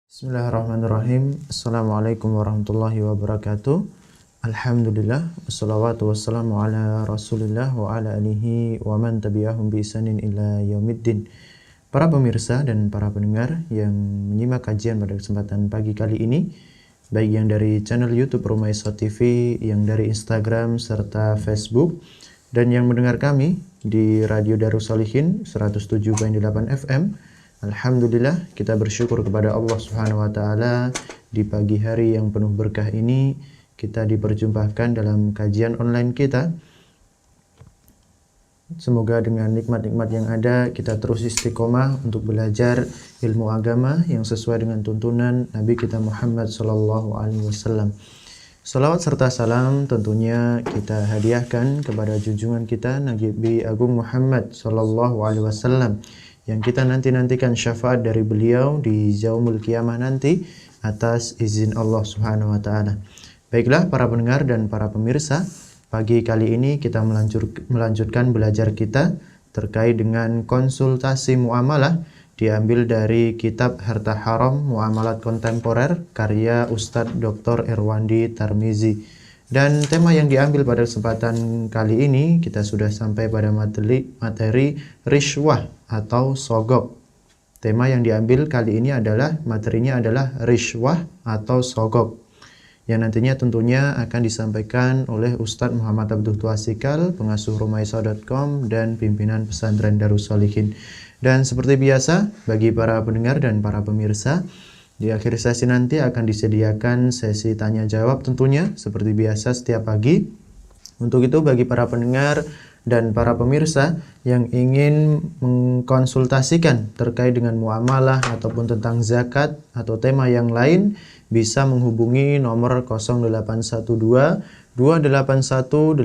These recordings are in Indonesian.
Bismillahirrahmanirrahim. Assalamualaikum warahmatullahi wabarakatuh. Alhamdulillah, wassalatu wassalamu ala rasulillah wa ala alihi wa man tabi'ahum bi isanin ila yaumiddin. Para pemirsa dan para pendengar yang menyimak kajian pada kesempatan pagi kali ini, baik yang dari channel YouTube Rumaiso TV, yang dari Instagram serta Facebook, dan yang mendengar kami di Radio Darussolihin 107.8 FM. Alhamdulillah, kita bersyukur kepada Allah Subhanahu wa taala di pagi hari yang penuh berkah ini kita diperjumpakan dalam kajian online kita. Semoga dengan nikmat-nikmat yang ada kita terus istiqomah untuk belajar ilmu agama yang sesuai dengan tuntunan Nabi kita Muhammad sallallahu alaihi wasallam. Salawat serta salam tentunya kita hadiahkan kepada junjungan kita Nabi Agung Muhammad sallallahu alaihi wasallam yang kita nantikan syafaat dari beliau di yaumul qiyamah nanti atas izin Allah Subhanahu wa taala. Baiklah para pendengar dan para pemirsa, pagi kali ini kita melanjutkan belajar kita terkait dengan konsultasi muamalah diambil dari kitab Harta Haram Muamalat Kontemporer karya Ustadz Dr. Erwandi Tarmizi. Dan tema yang diambil pada kesempatan kali ini kita sudah sampai pada materi rishwah atau sogok. Tema yang diambil kali ini adalah materinya adalah rishwah atau sogok, yang nantinya tentunya akan disampaikan oleh Ustadz Muhammad Abdul Tuasikal, pengasuh rumaiso.com dan pimpinan pesantren Darussolihin. Dan seperti biasa bagi para pendengar dan para pemirsa, di akhir sesi nanti akan disediakan sesi tanya jawab tentunya seperti biasa setiap pagi. Untuk itu bagi para pendengar dan para pemirsa yang ingin mengkonsultasikan terkait dengan muamalah ataupun tentang zakat atau tema yang lain bisa menghubungi nomor 0812 281 85131.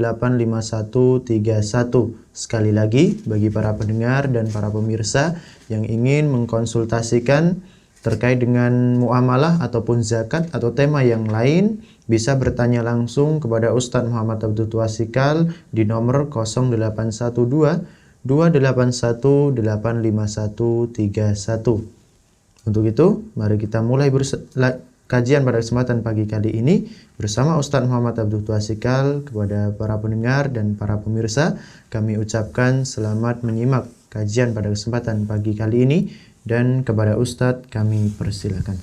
Sekali lagi bagi para pendengar dan para pemirsa yang ingin mengkonsultasikan terkait dengan muamalah ataupun zakat atau tema yang lain bisa bertanya langsung kepada Ustadz Muhammad Abdul Tuasikal di nomor 0812 281 85131. Untuk itu, mari kita mulai kajian pada kesempatan pagi kali ini bersama Ustadz Muhammad Abdul Tuasikal. Kepada para pendengar dan para pemirsa, kami ucapkan selamat menyimak kajian pada kesempatan pagi kali ini. Dan kepada Ustadz kami persilakan.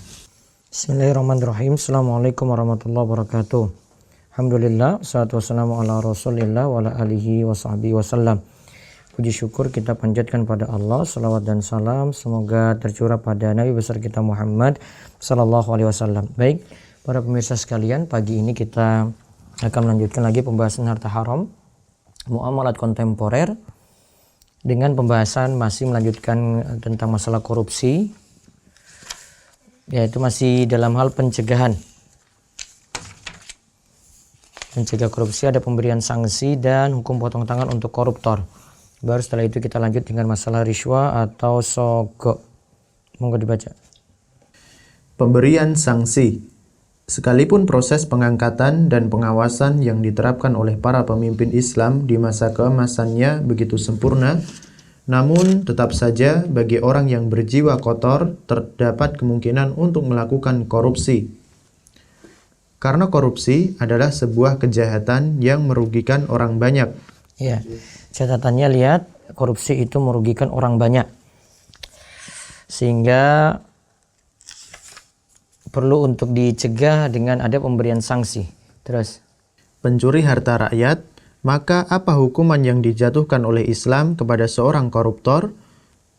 Bismillahirrahmanirrahim. Assalamualaikum warahmatullahi wabarakatuh. Alhamdulillah, salatu wassalamu ala rasulillah wa ala alihi wa sahbihi wasallam. Puji syukur kita panjatkan pada Allah, salawat dan salam semoga tercurah pada Nabi besar kita Muhammad sallallahu alaihi wasallam. Baik, para pemirsa sekalian, pagi ini kita akan melanjutkan lagi pembahasan harta haram, muamalat kontemporer, dengan pembahasan masih melanjutkan tentang masalah korupsi, yaitu masih dalam hal pencegahan. Mencegah korupsi, ada pemberian sanksi dan hukum potong tangan untuk koruptor. Baru setelah itu kita lanjut dengan masalah rishwa atau sogok. Monggo dibaca. Pemberian sanksi. Sekalipun proses pengangkatan dan pengawasan yang diterapkan oleh para pemimpin Islam di masa keemasannya begitu sempurna, namun tetap saja bagi orang yang berjiwa kotor terdapat kemungkinan untuk melakukan korupsi. Karena korupsi adalah sebuah kejahatan yang merugikan orang banyak. Ya, catatannya lihat, korupsi itu merugikan orang banyak. Sehingga perlu untuk dicegah dengan ada pemberian sanksi. Terus, pencuri harta rakyat, maka apa hukuman yang dijatuhkan oleh Islam kepada seorang koruptor?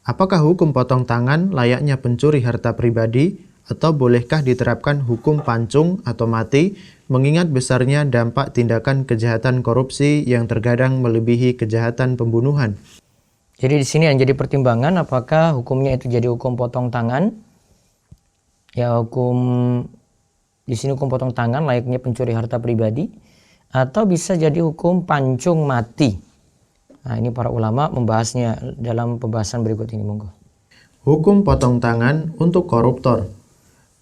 Apakah hukum potong tangan layaknya pencuri harta pribadi atau bolehkah diterapkan hukum pancung atau mati mengingat besarnya dampak tindakan kejahatan korupsi yang terkadang melebihi kejahatan pembunuhan? Jadi di sini yang jadi pertimbangan apakah hukumnya itu jadi hukum potong tangan? Ya, hukum di sini hukum potong tangan layaknya pencuri harta pribadi atau bisa jadi hukum pancung mati. Nah, ini para ulama membahasnya dalam pembahasan berikut ini, monggo. Hukum potong tangan untuk koruptor.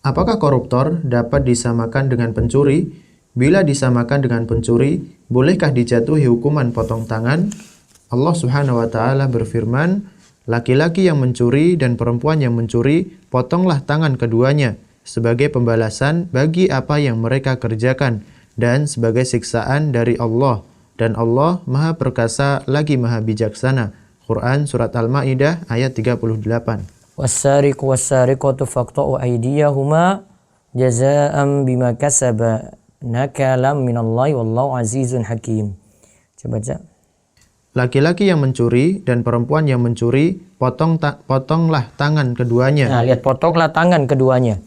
Apakah koruptor dapat disamakan dengan pencuri? Bila disamakan dengan pencuri, bolehkah dijatuhi hukuman potong tangan? Allah Subhanahu wa taala berfirman, Laki-laki yang mencuri dan perempuan yang mencuri, potonglah tangan keduanya. sebagai pembalasan bagi apa yang mereka kerjakan dan sebagai siksaan dari Allah, dan Allah Maha Perkasa lagi Maha Bijaksana. Quran Surat Al-Ma'idah ayat 38. Was-sariqu was-sariqatu faqta'u aydiyahuma jazaa'an bima kasaba nakalam minallahi wallahu azizun hakim. Coba baca. Laki-laki yang mencuri dan perempuan yang mencuri, potonglah tangan keduanya. Nah, lihat, potonglah tangan keduanya.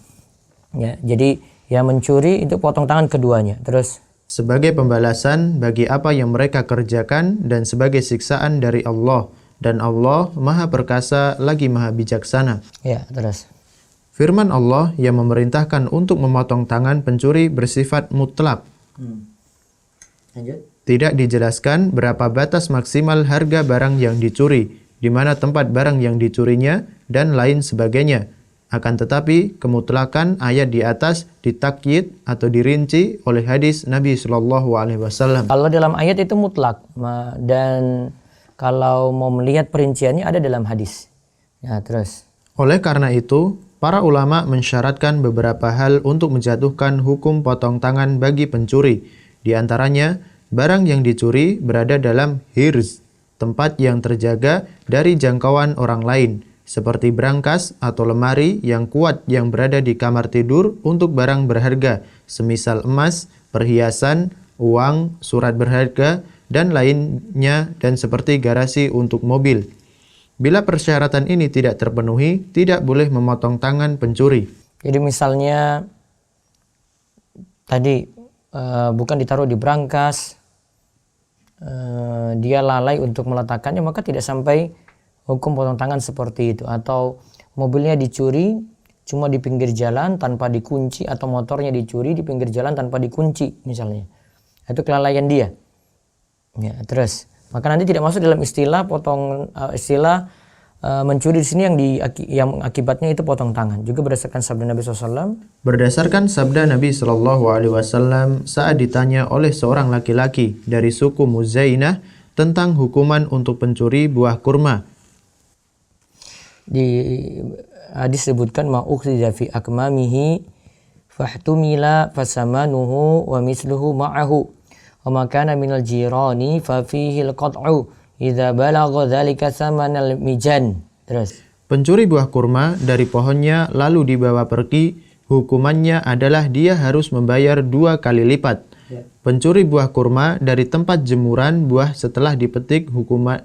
Ya, jadi yang mencuri itu potong tangan keduanya. Terus sebagai pembalasan bagi apa yang mereka kerjakan dan sebagai siksaan dari Allah, dan Allah Maha Perkasa lagi Maha Bijaksana. ya, terus. Firman Allah yang memerintahkan untuk memotong tangan pencuri bersifat mutlak. Lanjut. Tidak dijelaskan berapa batas maksimal harga barang yang dicuri, di mana tempat barang yang dicurinya, dan lain sebagainya. Akan tetapi, kemutlakan ayat di atas ditakyid atau dirinci oleh hadis Nabi SAW. Kalau dalam ayat itu mutlak, dan kalau mau melihat perinciannya ada dalam hadis. Nah, terus. Oleh karena itu, para ulama mensyaratkan beberapa hal untuk menjatuhkan hukum potong tangan bagi pencuri. Di antaranya, barang yang dicuri berada dalam hirz, tempat yang terjaga dari jangkauan orang lain, seperti brankas atau lemari yang kuat yang berada di kamar tidur untuk barang berharga, semisal emas, perhiasan, uang, surat berharga, dan lainnya, dan seperti garasi untuk mobil. Bila persyaratan ini tidak terpenuhi, tidak boleh memotong tangan pencuri. Jadi misalnya tadi bukan ditaruh di brankas, dia lalai untuk meletakkannya, maka tidak sampai hukum potong tangan seperti itu. Atau mobilnya dicuri cuma di pinggir jalan tanpa dikunci, atau motornya dicuri di pinggir jalan tanpa dikunci misalnya. Itu kelalaian dia. Ya, terus maka nanti tidak masuk dalam istilah mencuri di sini yang akibatnya itu potong tangan. Juga berdasarkan sabda Nabi SAW. Berdasarkan sabda Nabi SAW saat ditanya oleh seorang laki-laki dari suku Muzainah tentang hukuman untuk pencuri buah kurma. Di hadis disebutkan ma'ukhidha fi akmamihi fahtumila fasamanuhu wa misluhu ma'ahu. Wa makana minal jirani fa fihi al-qat'u idza balagha dzalika samanal mijan. Terus. Pencuri buah kurma dari pohonnya lalu dibawa pergi, hukumannya adalah dia harus membayar 2 kali lipat. Pencuri buah kurma dari tempat jemuran buah setelah dipetik,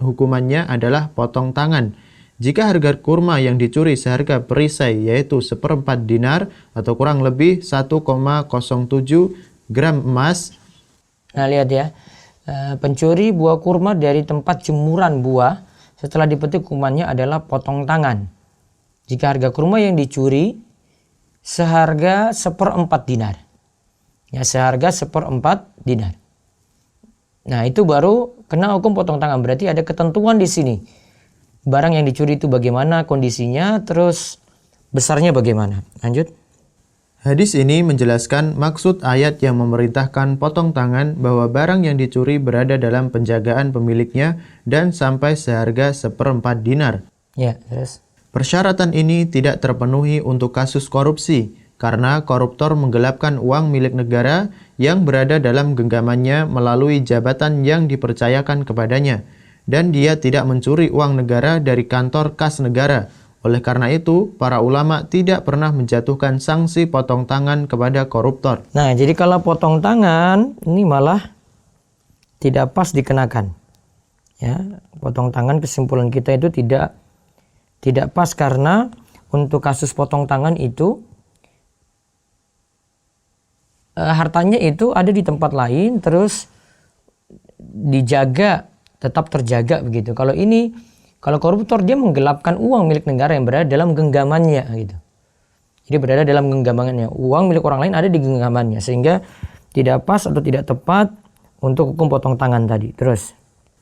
hukumannya adalah potong tangan. Jika harga kurma yang dicuri seharga perisai yaitu 1/4 dinar atau kurang lebih 1,07 gram emas. Nah, lihat ya, pencuri buah kurma dari tempat jemuran buah setelah dipetik, hukumannya adalah potong tangan. Jika harga kurma yang dicuri seharga 1/4 dinar. Ya, seharga 1/4 dinar. Nah, itu baru kena hukum potong tangan. Berarti ada ketentuan di sini. Barang yang dicuri itu bagaimana kondisinya, terus besarnya bagaimana. Lanjut. Hadis ini menjelaskan maksud ayat yang memerintahkan potong tangan, bahwa barang yang dicuri berada dalam penjagaan pemiliknya dan sampai seharga 1/4 dinar. Ya, terus. Persyaratan ini tidak terpenuhi untuk kasus korupsi, karena koruptor menggelapkan uang milik negara yang berada dalam genggamannya melalui jabatan yang dipercayakan kepadanya, dan dia tidak mencuri uang negara dari kantor kas negara. Oleh karena itu, para ulama tidak pernah menjatuhkan sanksi potong tangan kepada koruptor. Nah, jadi kalau potong tangan ini malah tidak pas dikenakan. Ya, potong tangan, kesimpulan kita itu tidak pas, karena untuk kasus potong tangan itu hartanya itu ada di tempat lain, terus dijaga, tetap terjaga begitu. Kalau koruptor, dia menggelapkan uang milik negara yang berada dalam genggamannya gitu. Jadi berada dalam genggamannya, uang milik orang lain ada di genggamannya, sehingga tidak pas atau tidak tepat untuk hukum potong tangan tadi. Terus.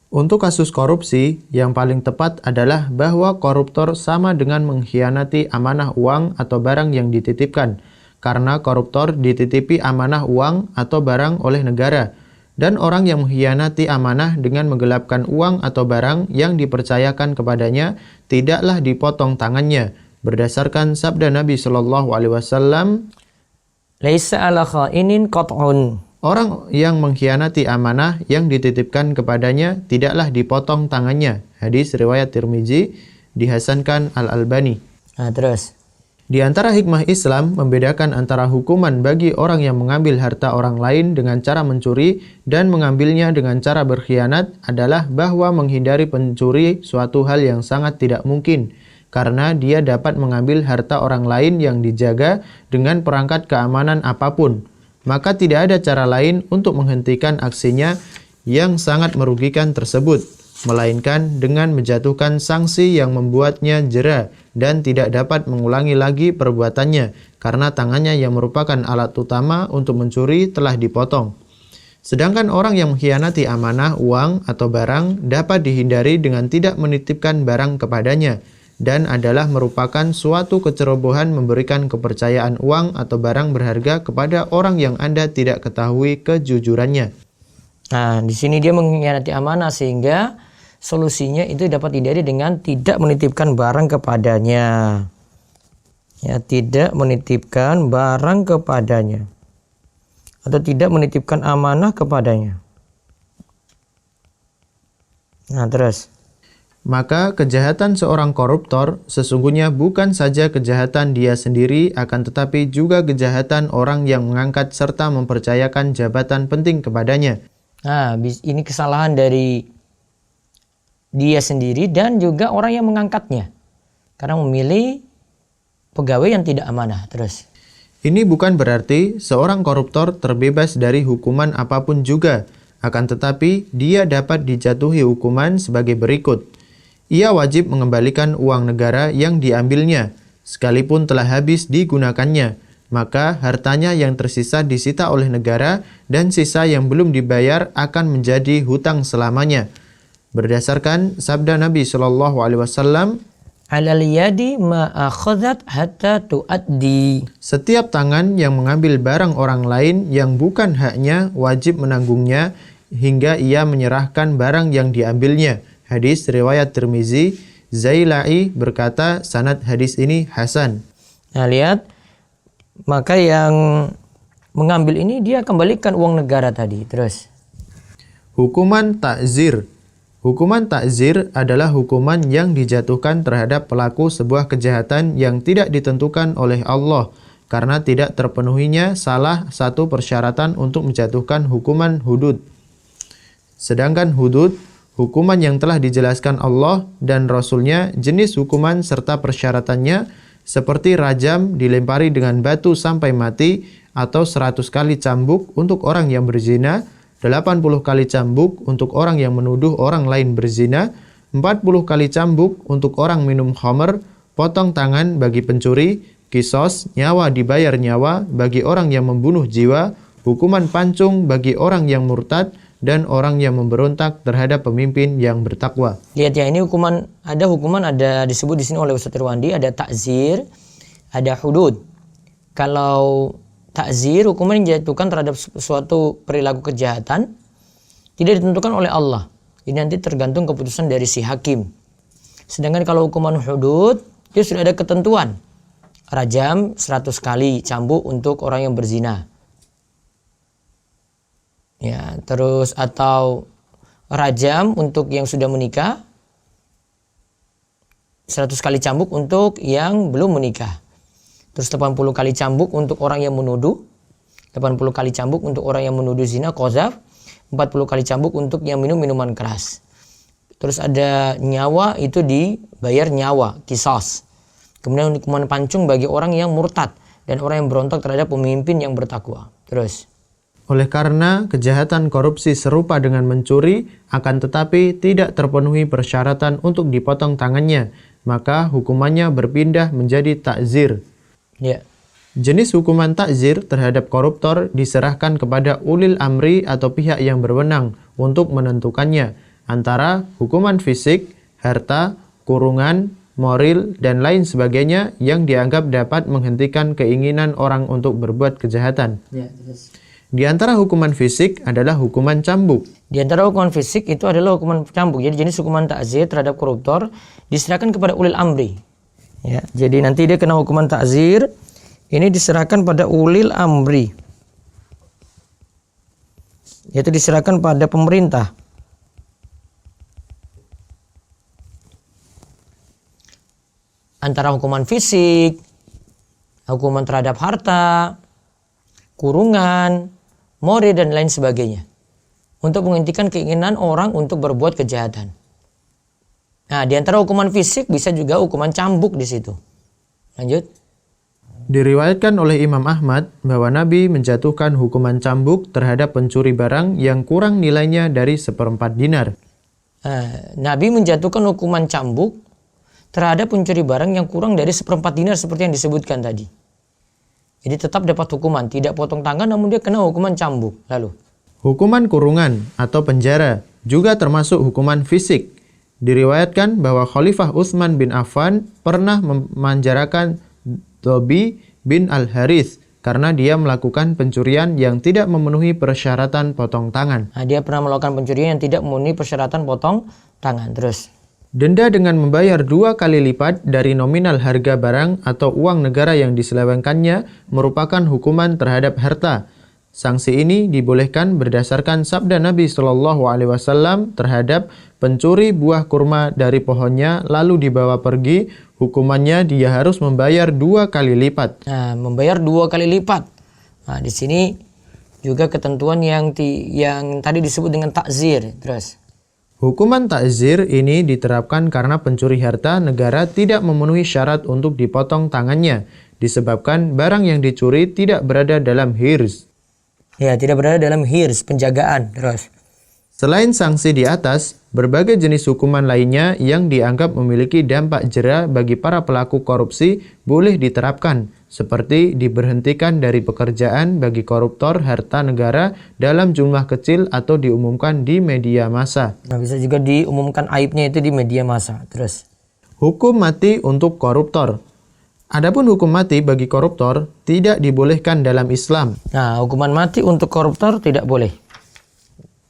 Untuk kasus korupsi, yang paling tepat adalah bahwa koruptor sama dengan mengkhianati amanah uang atau barang yang dititipkan, karena koruptor dititipi amanah uang atau barang oleh negara. Dan orang yang mengkhianati amanah dengan menggelapkan uang atau barang yang dipercayakan kepadanya tidaklah dipotong tangannya, Berdasarkan sabda Nabi Shallallahu Alaihi Wasallam, Laisa ala kha'inin qat'un. orang yang mengkhianati amanah yang dititipkan kepadanya tidaklah dipotong tangannya. Hadis riwayat Tirmizi, dihasankan Al-Albani. Nah, terus. Di antara hikmah Islam membedakan antara hukuman bagi orang yang mengambil harta orang lain dengan cara mencuri dan mengambilnya dengan cara berkhianat adalah bahwa menghindari pencuri suatu hal yang sangat tidak mungkin, karena dia dapat mengambil harta orang lain yang dijaga dengan perangkat keamanan apapun. Maka tidak ada cara lain untuk menghentikan aksinya yang sangat merugikan tersebut, melainkan dengan menjatuhkan sanksi yang membuatnya jera dan tidak dapat mengulangi lagi perbuatannya, karena tangannya yang merupakan alat utama untuk mencuri telah dipotong. Sedangkan orang yang mengkhianati amanah, uang, atau barang dapat dihindari dengan tidak menitipkan barang kepadanya, dan adalah merupakan suatu kecerobohan memberikan kepercayaan uang atau barang berharga kepada orang yang Anda tidak ketahui kejujurannya. Nah, di sini dia mengkhianati amanah sehingga solusinya itu dapat dihindari dengan tidak menitipkan barang kepadanya. Ya, tidak menitipkan barang kepadanya. Atau tidak menitipkan amanah kepadanya. Nah, terus. Maka kejahatan seorang koruptor sesungguhnya bukan saja kejahatan dia sendiri, akan tetapi juga kejahatan orang yang mengangkat serta mempercayakan jabatan penting kepadanya. Nah, ini kesalahan dari dia sendiri dan juga orang yang mengangkatnya. Karena memilih pegawai yang tidak amanah. Terus. Ini bukan berarti seorang koruptor terbebas dari hukuman apapun juga, akan tetapi dia dapat dijatuhi hukuman sebagai berikut. Ia wajib mengembalikan uang negara yang diambilnya, sekalipun telah habis digunakannya. Maka hartanya yang tersisa disita oleh negara dan sisa yang belum dibayar akan menjadi hutang selamanya. Berdasarkan sabda Nabi Shallallahu Alaihi Wasallam, Alal yadi ma akhadhat hatta tuaddi. Setiap tangan yang mengambil barang orang lain yang bukan haknya wajib menanggungnya hingga ia menyerahkan barang yang diambilnya. Hadis riwayat Tirmizi. Zailai berkata sanad hadis ini hasan. Nah, lihat, maka yang mengambil ini dia kembalikan uang negara tadi. Terus. Hukuman ta'zir. Hukuman ta'zir adalah hukuman yang dijatuhkan terhadap pelaku sebuah kejahatan yang tidak ditentukan oleh Allah karena tidak terpenuhinya salah satu persyaratan untuk menjatuhkan hukuman hudud. Sedangkan hudud, hukuman yang telah dijelaskan Allah dan Rasul-Nya, jenis hukuman serta persyaratannya seperti rajam dilempari dengan batu sampai mati atau 100 kali cambuk untuk orang yang berzina, 80 kali cambuk untuk orang yang menuduh orang lain berzina, 40 kali cambuk untuk orang minum khamr, potong tangan bagi pencuri, kisos, nyawa dibayar nyawa bagi orang yang membunuh jiwa, hukuman pancung bagi orang yang murtad, dan orang yang memberontak terhadap pemimpin yang bertakwa. Lihat ya, ini hukuman ada disebut di sini oleh Ustaz Irwandi, ada ta'zir, ada hudud. Kalau ta'zir, hukuman yang dijatuhkan terhadap suatu perilaku kejahatan tidak ditentukan oleh Allah. Ini nanti tergantung keputusan dari si hakim. Sedangkan kalau hukuman hudud, dia sudah ada ketentuan. Rajam 100 kali cambuk untuk orang yang berzina. Ya, terus atau rajam untuk yang sudah menikah, 100 kali cambuk untuk yang belum menikah. Terus 80 kali cambuk untuk orang yang menuduh, 80 kali cambuk untuk orang yang menuduh zina, qazaf, 40 kali cambuk untuk yang minum minuman keras. Terus ada nyawa, itu dibayar nyawa, qisas. Kemudian hukuman pancung bagi orang yang murtad dan orang yang berontak terhadap pemimpin yang bertakwa. Terus. Oleh karena kejahatan korupsi serupa dengan mencuri, akan tetapi tidak terpenuhi persyaratan untuk dipotong tangannya, maka hukumannya berpindah menjadi ta'zir. Ya. Jenis hukuman ta'zir terhadap koruptor diserahkan kepada ulil amri atau pihak yang berwenang untuk menentukannya, antara hukuman fisik, harta, kurungan, moral, dan lain sebagainya yang dianggap dapat menghentikan keinginan orang untuk berbuat kejahatan. Ya, terus. Di antara hukuman fisik adalah hukuman cambuk. Di antara hukuman fisik itu adalah hukuman cambuk. Jadi jenis hukuman ta'zir terhadap koruptor diserahkan kepada ulil amri. Ya, jadi nanti dia kena hukuman ta'zir. Ini diserahkan pada ulil amri. Yaitu diserahkan pada pemerintah. Antara hukuman fisik, hukuman terhadap harta, kurungan, mori dan lain sebagainya. Untuk menghentikan keinginan orang untuk berbuat kejahatan. Nah, di antara hukuman fisik bisa juga hukuman cambuk di situ. Lanjut. Diriwayatkan oleh Imam Ahmad bahwa Nabi menjatuhkan hukuman cambuk terhadap pencuri barang yang kurang nilainya dari 1/4 dinar. Nabi menjatuhkan hukuman cambuk terhadap pencuri barang yang kurang dari 1/4 dinar seperti yang disebutkan tadi. Jadi tetap dapat hukuman, tidak potong tangan namun dia kena hukuman cambuk. Lalu hukuman kurungan atau penjara juga termasuk hukuman fisik. Diriwayatkan bahwa Khalifah Utsman bin Affan pernah memanjarakan Dobi bin Al-Harith karena dia melakukan pencurian yang tidak memenuhi persyaratan potong tangan. Nah, dia pernah melakukan pencurian yang tidak memenuhi persyaratan potong tangan. Terus denda dengan membayar 2 kali lipat dari nominal harga barang atau uang negara yang diselewengkannya merupakan hukuman terhadap harta. Sanksi ini dibolehkan berdasarkan sabda Nabi Shallallahu Alaihi Wasallam terhadap pencuri buah kurma dari pohonnya lalu dibawa pergi, hukumannya dia harus membayar 2 kali lipat. Nah, membayar 2 kali lipat. Nah, di sini juga ketentuan yang tadi disebut dengan takzir. Terus hukuman takzir ini diterapkan karena pencuri harta negara tidak memenuhi syarat untuk dipotong tangannya, disebabkan barang yang dicuri tidak berada dalam hirs. Ya, tidak berada dalam hirs, penjagaan. Terus selain sanksi di atas, berbagai jenis hukuman lainnya yang dianggap memiliki dampak jera bagi para pelaku korupsi boleh diterapkan, seperti diberhentikan dari pekerjaan bagi koruptor harta negara dalam jumlah kecil atau diumumkan di media massa. Nah, bisa juga diumumkan aibnya itu di media massa. Terus hukum mati untuk koruptor. Adapun hukum mati bagi koruptor tidak dibolehkan dalam Islam. Nah, hukuman mati untuk koruptor tidak boleh.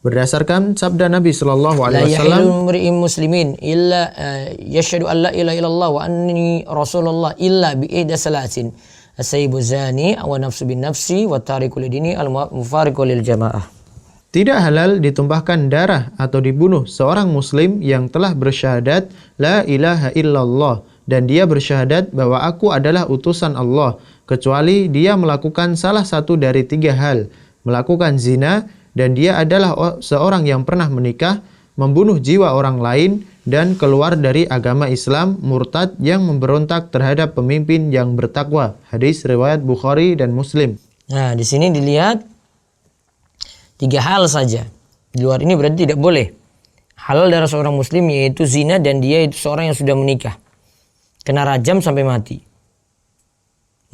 Berdasarkan sabda Nabi Shallallahu Alaihi Wasallam, la yahilu imri'in muslimin illa yashhadu an la ilaha illallah wa anni rasulullah illa bi ihda salasin as-sayyibu zani wa nafsu bin nafsi wa tariku lidini al-mufariqu lil jamaah. Tidak halal ditumpahkan darah atau dibunuh seorang muslim yang telah bersyahadat la ilaha illallah dan dia bersyahadat bahwa aku adalah utusan Allah, kecuali dia melakukan salah satu dari 3 hal, melakukan zina, dan dia adalah seorang yang pernah menikah, membunuh jiwa orang lain, dan keluar dari agama Islam, murtad yang memberontak terhadap pemimpin yang bertakwa. Hadis riwayat Bukhari dan Muslim. Nah, di sini dilihat 3 hal saja. Di luar ini berarti tidak boleh. Halal darah seorang muslim yaitu zina dan dia itu seorang yang sudah menikah. Kena rajam sampai mati.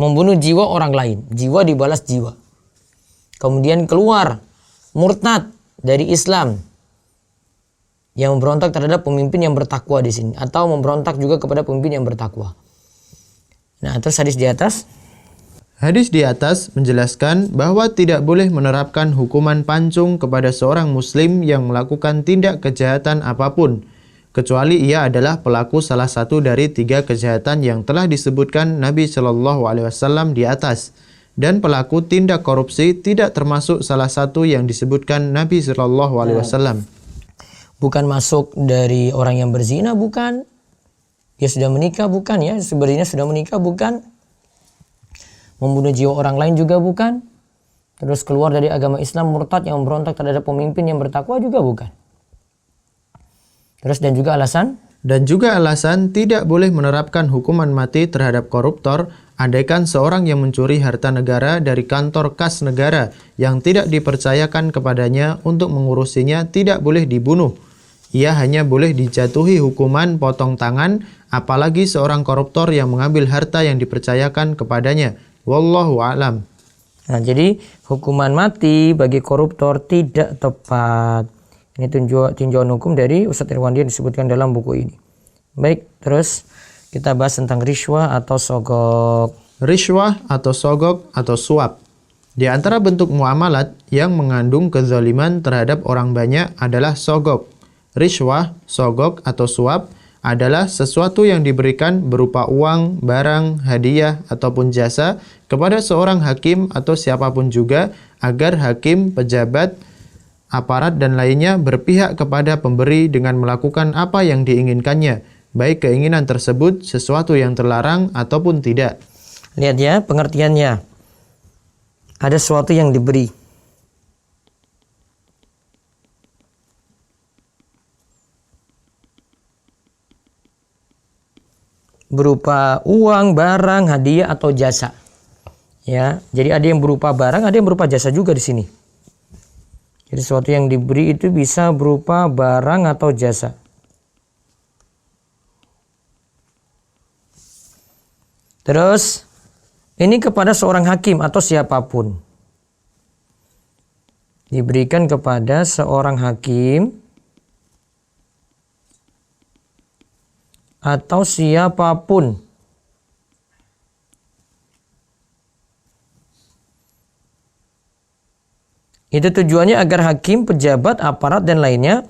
Membunuh jiwa orang lain. Jiwa dibalas jiwa. Kemudian keluar. Murtad dari Islam. Yang memberontak terhadap pemimpin yang bertakwa di sini. Atau memberontak juga kepada pemimpin yang bertakwa. Nah, terus hadis di atas. Hadis di atas menjelaskan bahwa tidak boleh menerapkan hukuman pancung kepada seorang muslim yang melakukan tindak kejahatan apapun, kecuali ia adalah pelaku salah satu dari 3 kejahatan yang telah disebutkan Nabi Shallallahu Alaihi Wasallam di atas, dan pelaku tindak korupsi tidak termasuk salah satu yang disebutkan Nabi Shallallahu Alaihi Wasallam. Bukan masuk dari orang yang berzina, bukan. Dia sudah menikah, bukan ya. Sebenarnya sudah menikah, bukan. Membunuh jiwa orang lain juga bukan. Terus keluar dari agama Islam, murtad yang memberontak terhadap pemimpin yang bertakwa juga bukan. Terus dan juga alasan? Dan juga alasan tidak boleh menerapkan hukuman mati terhadap koruptor andaikan seorang yang mencuri harta negara dari kantor kas negara yang tidak dipercayakan kepadanya untuk mengurusinya tidak boleh dibunuh. Ia hanya boleh dijatuhi hukuman potong tangan, apalagi seorang koruptor yang mengambil harta yang dipercayakan kepadanya. Wallahu a'lam. Nah, jadi hukuman mati bagi koruptor tidak tepat. Ini tinjauan hukum dari Ustadz Irwandi yang disebutkan dalam buku ini. Baik, terus kita bahas tentang rishwah atau sogok. Rishwah atau sogok atau suap. Di antara bentuk muamalat yang mengandung kezaliman terhadap orang banyak adalah sogok. Rishwah, sogok atau suap adalah sesuatu yang diberikan berupa uang, barang, hadiah, ataupun jasa kepada seorang hakim atau siapapun juga agar hakim, pejabat, aparat, dan lainnya berpihak kepada pemberi dengan melakukan apa yang diinginkannya, baik keinginan tersebut sesuatu yang terlarang ataupun tidak. Lihat ya pengertiannya. Ada sesuatu yang diberi. Berupa uang, barang, hadiah atau jasa. Ya, jadi ada yang berupa barang, ada yang berupa jasa juga di sini. Jadi sesuatu yang diberi itu bisa berupa barang atau jasa. Terus ini kepada seorang hakim atau siapapun. Diberikan kepada seorang hakim atau siapapun. Itu tujuannya agar hakim, pejabat, aparat, dan lainnya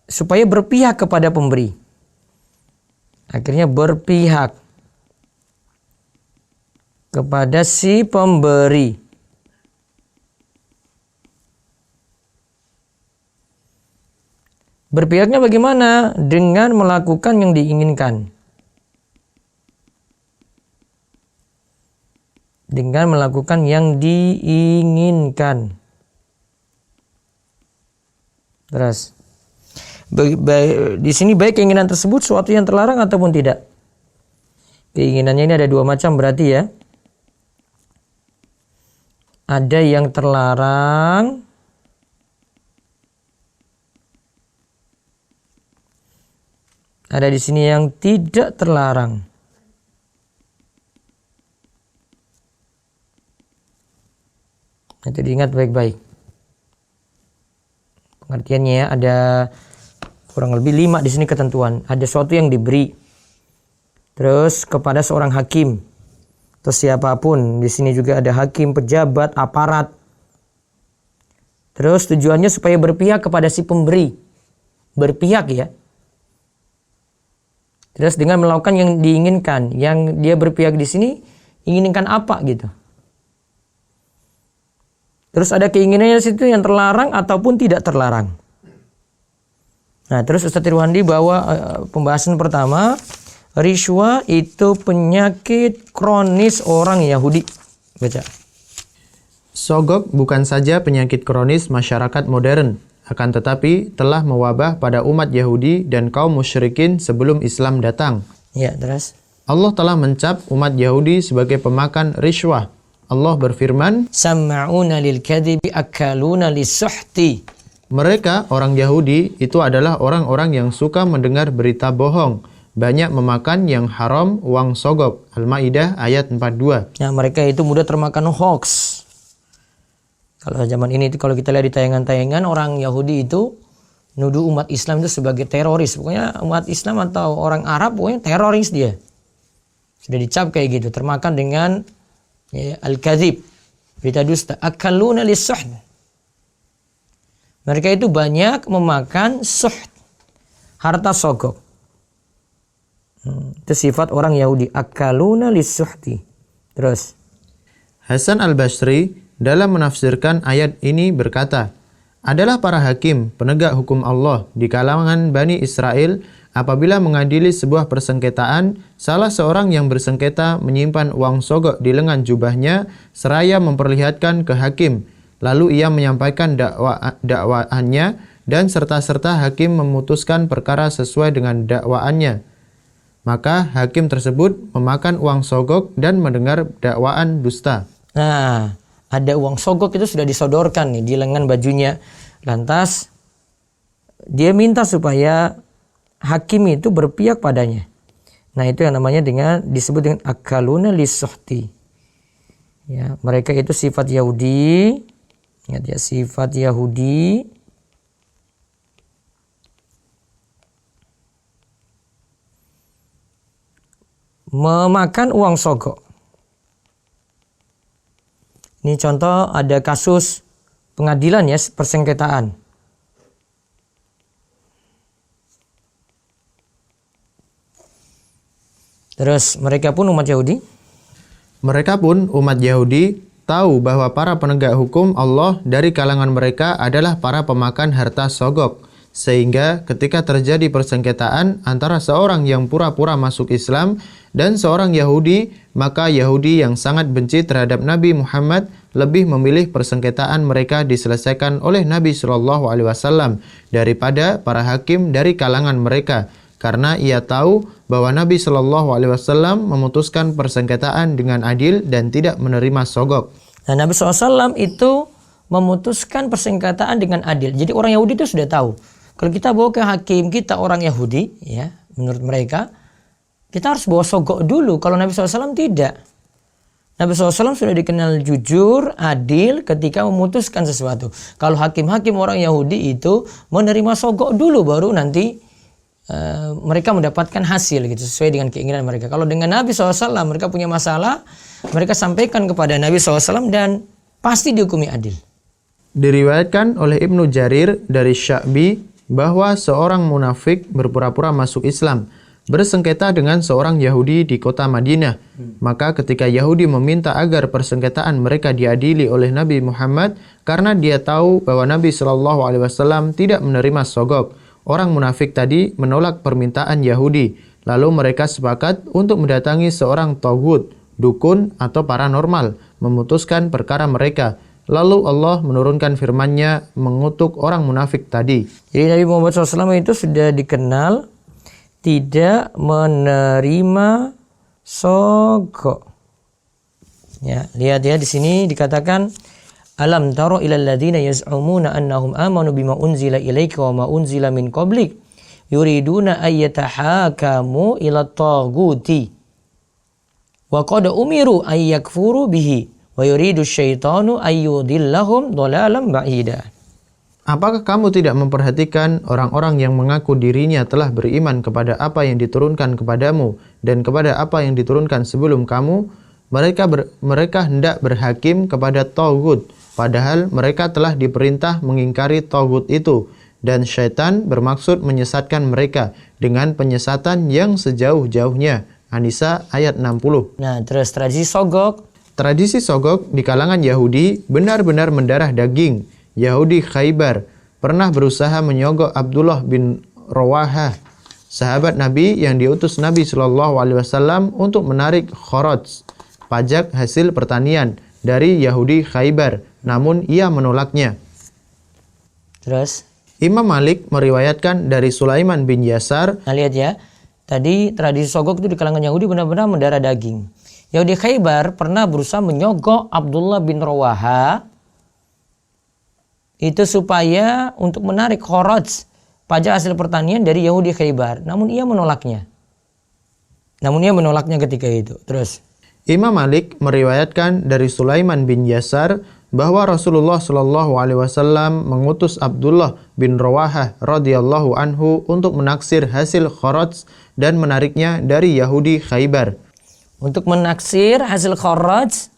supaya berpihak kepada pemberi. Akhirnya berpihak kepada si pemberi. Berpihaknya bagaimana? Dengan melakukan yang diinginkan. Dengan melakukan yang diinginkan. Terus, di sini baik keinginan tersebut suatu yang terlarang ataupun tidak. Keinginannya ini ada dua macam berarti ya. Ada yang terlarang, ada di sini yang tidak terlarang. Itu diingat baik-baik. Pengertiannya ya, ada kurang lebih 5 di sini ketentuan. Ada sesuatu yang diberi. Terus kepada seorang hakim atau siapapun. Di sini juga ada hakim, pejabat, aparat. Terus tujuannya supaya berpihak kepada si pemberi. Berpihak ya. Terus dengan melakukan yang diinginkan, yang dia berpihak di sini inginkan apa gitu. Terus ada keinginannya di situ yang terlarang ataupun tidak terlarang. Nah, terus Ustaz Irwandi bawa pembahasan pertama, rishwa itu penyakit kronis orang Yahudi. Baca. Sogok bukan saja penyakit kronis masyarakat modern, akan tetapi telah mewabah pada umat Yahudi dan kaum musyrikin sebelum Islam datang. Ya, terus. Allah telah mencap umat Yahudi sebagai pemakan rishwah. Allah berfirman, Sama'una lil kadhibi akaluna lis-suhti. mereka, orang Yahudi, itu adalah orang-orang yang suka mendengar berita bohong, banyak memakan yang haram, uang sogok. Al-Maidah ayat 42. Nah, mereka itu mudah termakan hoax. Kalau zaman ini kalau kita lihat di tayangan-tayangan, orang Yahudi itu nuduh umat Islam itu sebagai teroris. Pokoknya umat Islam atau orang Arab pokoknya teroris dia. Sudah dicap kayak gitu, termakan dengan ya, al-kadzib, berita dusta. Akaluna lis-suht. Mereka itu banyak memakan suht, harta sogok. Itu sifat orang Yahudi. Akaluna lis-suhti. Terus. Hasan al-Basri dalam menafsirkan ayat ini berkata, adalah para hakim, penegak hukum Allah di kalangan Bani Israel apabila mengadili sebuah persengketaan, salah seorang yang bersengketa menyimpan uang sogok di lengan jubahnya seraya memperlihatkan ke hakim. Lalu ia menyampaikan dakwaannya dan serta-serta hakim memutuskan perkara sesuai dengan dakwaannya. Maka hakim tersebut memakan uang sogok dan mendengar dakwaan dusta. Nah, ada uang sogok itu sudah disodorkan nih di lengan bajunya. Lantas dia minta supaya hakim itu berpihak padanya. Nah, itu yang namanya disebut dengan akaluna lis-suhti. Ya, mereka itu sifat Yahudi. Ingat ya, sifat Yahudi. Memakan uang sogok. Ini contoh ada kasus pengadilan ya, persengketaan. Terus mereka pun umat Yahudi. Mereka pun umat Yahudi tahu bahwa para penegak hukum Allah dari kalangan mereka adalah para pemakan harta sogok. Sehingga ketika terjadi persengketaan antara seorang yang pura-pura masuk Islam dan seorang Yahudi, maka Yahudi yang sangat benci terhadap Nabi Muhammad lebih memilih persengketaan mereka diselesaikan oleh Nabi Shallallahu Alaihi Wasallam daripada para hakim dari kalangan mereka, karena ia tahu bahwa Nabi Shallallahu Alaihi Wasallam memutuskan persengketaan dengan adil dan tidak menerima sogok. Nah, Nabi SAW itu memutuskan persengketaan dengan adil. Jadi orang Yahudi itu sudah tahu. Kalau kita bawa ke hakim, kita orang Yahudi, ya, menurut mereka, kita harus bawa sogok dulu. Kalau Nabi SAW tidak. Nabi SAW sudah dikenal jujur, adil ketika memutuskan sesuatu. Kalau hakim-hakim orang Yahudi itu menerima sogok dulu, baru nanti mereka mendapatkan hasil gitu, sesuai dengan keinginan mereka. Kalau dengan Nabi SAW mereka punya masalah, mereka sampaikan kepada Nabi SAW dan pasti dihukumi adil. Diriwayatkan oleh Ibnu Jarir dari Sya'bi bahwa seorang munafik berpura-pura masuk Islam, bersengketa dengan seorang Yahudi di kota Madinah. Maka ketika Yahudi meminta agar persengketaan mereka diadili oleh Nabi Muhammad karena dia tahu bahwa Nabi Shallallahu Alaihi Wasallam tidak menerima sogok, orang munafik tadi menolak permintaan Yahudi. Lalu mereka sepakat untuk mendatangi seorang tauhid, dukun atau paranormal, memutuskan perkara mereka. Lalu Allah menurunkan firman-Nya mengutuk orang munafik tadi. Jadi Nabi Muhammad SAW itu sudah dikenal tidak menerima sogok. Ya, lihat ya di sini dikatakan alam taro ilal ladzina yaz'umuna annahum amanu bima unzila ilaika wa ma unzila min qablik yuriduna ayyatahakamu ila taghuti wa qad umiru ayyakfuru bihi wa yuridu syaitanu ayyudillahum dhalalan ba'ida. Apakah kamu tidak memperhatikan orang-orang yang mengaku dirinya telah beriman kepada apa yang diturunkan kepadamu dan kepada apa yang diturunkan sebelum kamu? Mereka hendak berhakim kepada tauhid, padahal mereka telah diperintah mengingkari tauhid itu, dan syaitan bermaksud menyesatkan mereka dengan penyesatan yang sejauh-jauhnya. An-Nisa ayat 60. Nah, terus tradisi sogok. Tradisi sogok di kalangan Yahudi benar-benar mendarah daging. Yahudi Khaybar pernah berusaha menyogok Abdullah bin Rawahah, sahabat Nabi yang diutus Nabi Shallallahu Alaihi Wasallam untuk menarik kharaj, pajak hasil pertanian dari Yahudi Khaybar, namun ia menolaknya. Terus Imam Malik meriwayatkan dari Sulaiman bin Yasar. Nah, lihat ya, tadi tradisi sogok itu di kalangan Yahudi benar-benar mendarah daging. Yahudi Khaybar pernah berusaha menyogok Abdullah bin Rawahah itu supaya untuk menarik kharaj, pajak hasil pertanian dari Yahudi Khaybar. Namun ia menolaknya. Ketika itu. Terus Imam Malik meriwayatkan dari Sulaiman bin Yasar bahwa Rasulullah Shallallahu Alaihi Wasallam mengutus Abdullah bin Rawahah radhiyallahu anhu untuk menaksir hasil kharaj dan menariknya dari Yahudi Khaybar. Untuk menaksir hasil kharaj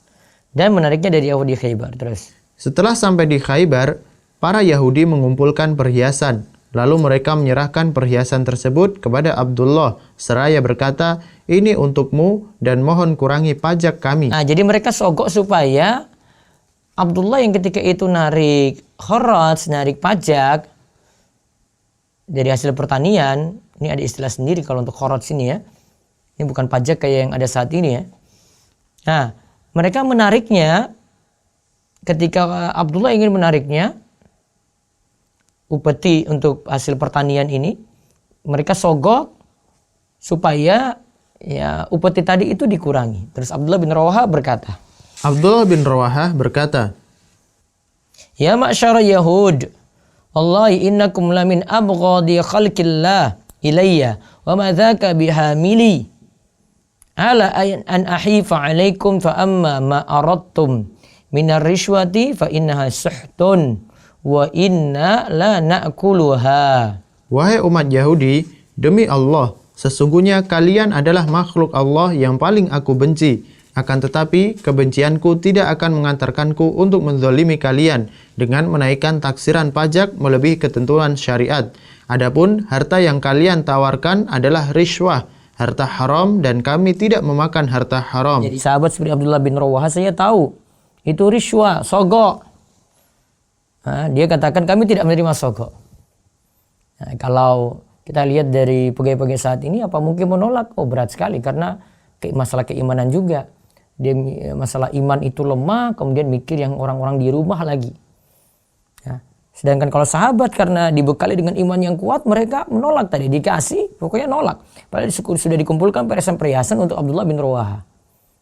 dan menariknya dari Yahudi Khaybar. Terus setelah sampai di Khaybar, para Yahudi mengumpulkan perhiasan. Lalu mereka menyerahkan perhiasan tersebut kepada Abdullah seraya berkata, "Ini untukmu dan mohon kurangi pajak kami." Nah, jadi mereka sogok supaya Abdullah yang ketika itu narik kharaj, narik pajak dari hasil pertanian. Ini ada istilah sendiri kalau untuk kharaj ini ya. Ini bukan pajak kayak yang ada saat ini ya. Nah, mereka menariknya ketika Abdullah ingin menariknya upeti untuk hasil pertanian ini, mereka sogok supaya ya upeti tadi itu dikurangi. Terus Abdullah bin Rawahah berkata, "Ya ma'syara Yahud, wallahi innakum lamin abghadi khalqillah ilayya wa ma dzaka bihamili ala an ahifa alaikum fa amma ma aradtum minar rishwati fa innaha suhtun wa inna la na'kuluha." Wahai umat Yahudi, demi Allah, sesungguhnya kalian adalah makhluk Allah yang paling aku benci. Akan tetapi kebencianku tidak akan mengantarkanku untuk menzalimi kalian dengan menaikkan taksiran pajak melebihi ketentuan syariat. Adapun harta yang kalian tawarkan adalah rishwah, harta haram dan kami tidak memakan harta haram. Jadi sahabat seperti Abdullah bin Rawaha saya tahu itu riswa, sogok. Nah, dia katakan kami tidak menerima sogok. Nah, kalau kita lihat dari pegawai-pegawai saat ini apa mungkin menolak? Oh berat sekali karena masalah keimanan juga. Dia masalah iman itu lemah, kemudian mikir yang orang-orang di rumah lagi. Ya. Sedangkan kalau sahabat karena dibekali dengan iman yang kuat, mereka menolak tadi, dikasih, pokoknya nolak. Padahal sudah dikumpulkan perhiasan-perhiasan untuk Abdullah bin Rawaha.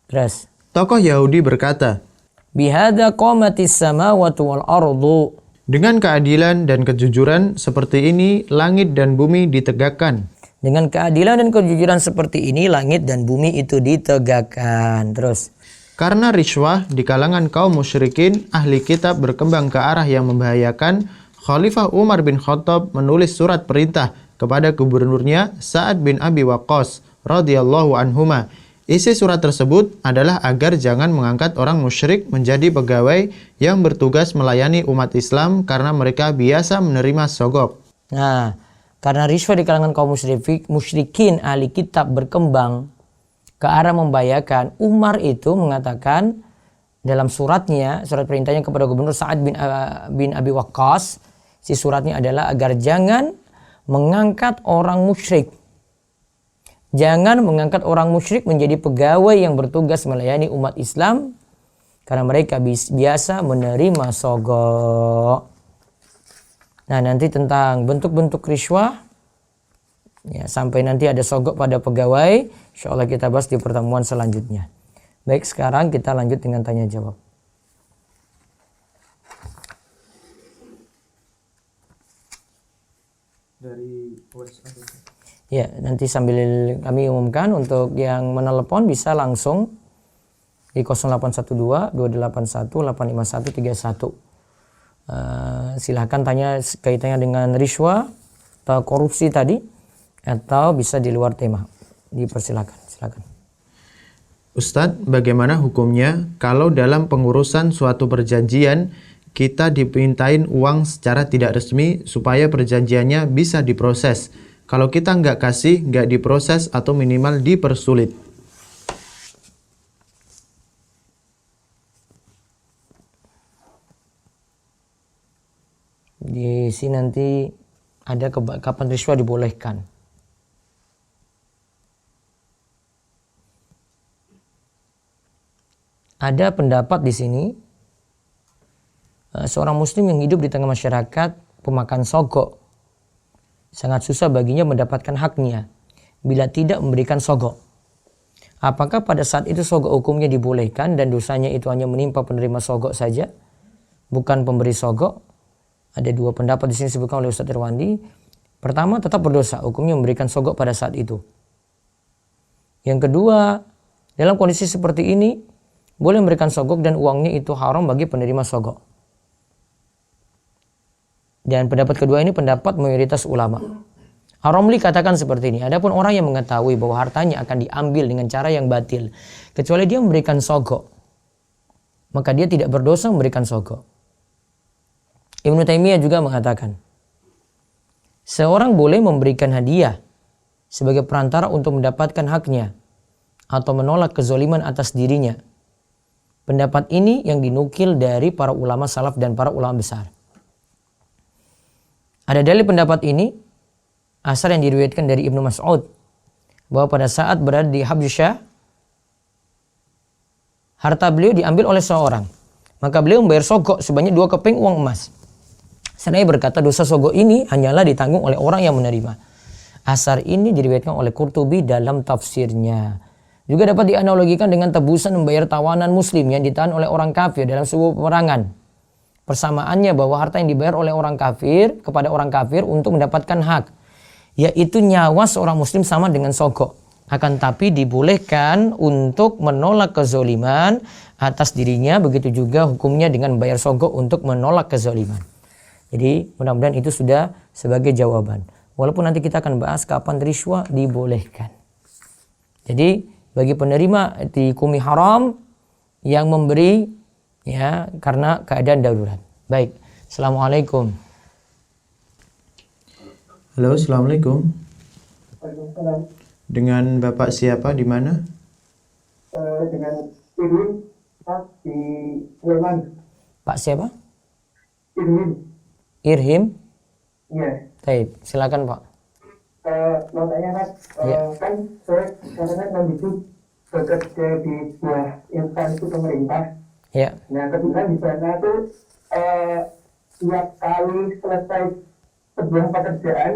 Terus Tokoh Yahudi berkata, bihada qamatis samawati wal ardu. dengan keadilan dan kejujuran seperti ini, langit dan bumi ditegakkan. Dengan keadilan dan kejujuran seperti ini, langit dan bumi itu ditegakkan. Terus. Karena riswah di kalangan kaum musyrikin, ahli kitab berkembang ke arah yang membahayakan, Khalifah Umar bin Khattab menulis surat perintah kepada gubernurnya Sa'ad bin Abi Waqqas radhiyallahu anhuma. Isi surat tersebut adalah agar jangan mengangkat orang musyrik menjadi pegawai yang bertugas melayani umat Islam karena mereka biasa menerima sogok. Nah, karena riswa di kalangan kaum musyrikin ahli kitab berkembang ke arah membahayakan, Umar itu mengatakan dalam suratnya, surat perintahnya kepada gubernur Sa'ad bin Abi Waqqas, si suratnya adalah agar jangan mengangkat orang musyrik. Jangan mengangkat orang musyrik menjadi pegawai yang bertugas melayani umat Islam karena mereka biasa menerima sogok. Nah, nanti tentang bentuk-bentuk riswah ya, sampai nanti ada sogok pada pegawai, insyaallah kita bahas di pertemuan selanjutnya. Baik, sekarang kita lanjut dengan tanya jawab. Dari WhatsApp. Ya, nanti sambil kami umumkan untuk yang menelepon bisa langsung di 0812 281 85131. Silahkan tanya kaitannya dengan riswa atau korupsi tadi atau bisa di luar tema. Dipersilakan, silakan. Ustadz, bagaimana hukumnya kalau dalam pengurusan suatu perjanjian kita dipintain uang secara tidak resmi supaya perjanjiannya bisa diproses? Kalau kita nggak kasih, nggak diproses atau minimal dipersulit. Di sini nanti ada kapan riswa dibolehkan. Ada pendapat di sini seorang muslim yang hidup di tengah masyarakat pemakan sogok, sangat susah baginya mendapatkan haknya bila tidak memberikan sogok. Apakah pada saat itu sogok hukumnya dibolehkan dan dosanya itu hanya menimpa penerima sogok saja, bukan pemberi sogok? Ada dua pendapat di sini disebutkan oleh Ustaz Irwandi. Pertama, tetap berdosa, hukumnya memberikan sogok pada saat itu. Yang kedua, dalam kondisi seperti ini, boleh memberikan sogok dan uangnya itu haram bagi penerima sogok. Dan pendapat kedua ini pendapat mayoritas ulama. Ar-Ramli katakan seperti ini. Adapun orang yang mengetahui bahwa hartanya akan diambil dengan cara yang batil, kecuali dia memberikan sogok, maka dia tidak berdosa memberikan sogok. Ibnu Taimiyah juga mengatakan, seorang boleh memberikan hadiah sebagai perantara untuk mendapatkan haknya atau menolak kezaliman atas dirinya. Pendapat ini yang dinukil dari para ulama salaf dan para ulama besar. Ada dalil pendapat ini, asar yang diriwayatkan dari Ibnu Mas'ud, bahwa pada saat berada di Habsyah, harta beliau diambil oleh seorang. Maka beliau membayar sogok sebanyak 2 keping uang emas. Seraya berkata dosa sogok ini hanyalah ditanggung oleh orang yang menerima. Asar ini diriwayatkan oleh Qurtubi dalam tafsirnya. Juga dapat dianalogikan dengan tebusan membayar tawanan muslim yang ditahan oleh orang kafir dalam sebuah peperangan. Persamaannya bahwa harta yang dibayar oleh orang kafir kepada orang kafir untuk mendapatkan hak, yaitu nyawa seorang muslim sama dengan sogok. Akan tapi dibolehkan untuk menolak kezoliman atas dirinya, begitu juga hukumnya dengan membayar sogok untuk menolak kezoliman. Jadi mudah-mudahan itu sudah sebagai jawaban. Walaupun nanti kita akan bahas kapan riswa dibolehkan. Jadi bagi penerima dihukumi haram yang memberi ya karena keadaan darurat. Baik, assalamualaikum. Halo, assalamualaikum. Waalaikumsalam. Dengan Bapak siapa di mana? Dengan Irwin Pak di Sleman. Pak siapa? Irwin. Irhim. Iya. Baik, silakan Pak. Mau tanya Mas, Iya. kan saya sekarang kondisi bekerja di sebuah instansi pemerintah. Ya. Nah kebetulan di sana tuh setiap kali selesai sebuah pekerjaan,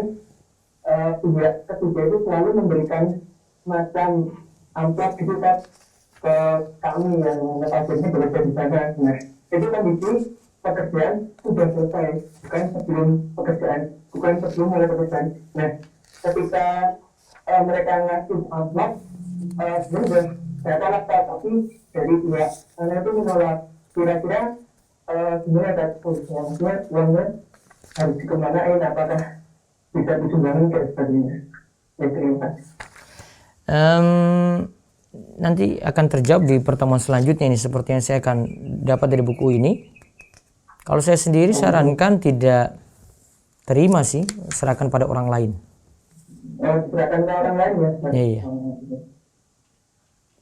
pihak ketiga itu selalu memberikan macam amplop gitu kan ke kami yang notabene bekerja di sana. Nah itu kondisi pekerjaan sudah selesai, bukan sebelum mulai pekerjaan. Nah ketika mereka ngasih amplop, sebenarnya saya tolak Pak, tapi dari pihak sana itu menolak. Kira-kira sebenarnya ada uangnya harus dikemanain, apakah bisa disumbangkan ke sebagainya. Ya, terima kasih. Nanti akan terjawab di pertemuan selanjutnya ini, seperti yang saya akan dapat dari buku ini. Kalau saya sendiri sarankan tidak terima sih, serahkan pada orang lain. Serahkan ke orang lain ya? Iya.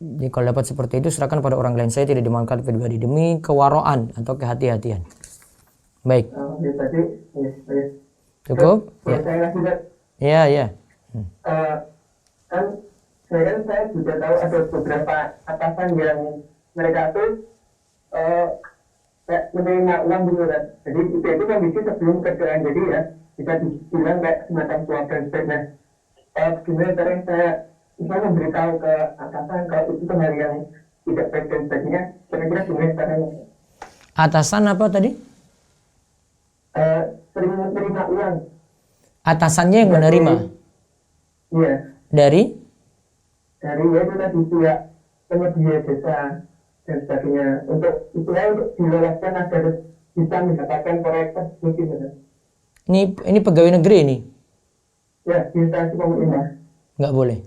Jadi kalau dapat seperti itu serahkan pada orang lain. Saya tidak dimakan pribadi demi kewaraan atau kehati-hatian. Baik. Cukup? Ya. Iya, iya. Kan saya juga tahu ada beberapa atasan yang mereka tuh kayak menerima uang beneran. Jadi itu kondisi sebelum kerjaan, jadi ya bisa dibilang kayak semacam suap dan sebagainya. Gimana caranya saya misalnya memberitahu ke atasan kalau itu hal yang tidak baik dan sebagainya, kira-kira gimana caranya? Atasan apa tadi? Sering menerima uang. Atasannya yang menerima? Iya. Dari ya itu tadi pihak penyedia jasa dan sebagainya, untuk diloloskan agar bisa mendapatkan proyek tersebut. Ini pegawai negeri ini? Ya, di instansi pemerintah. Nggak boleh.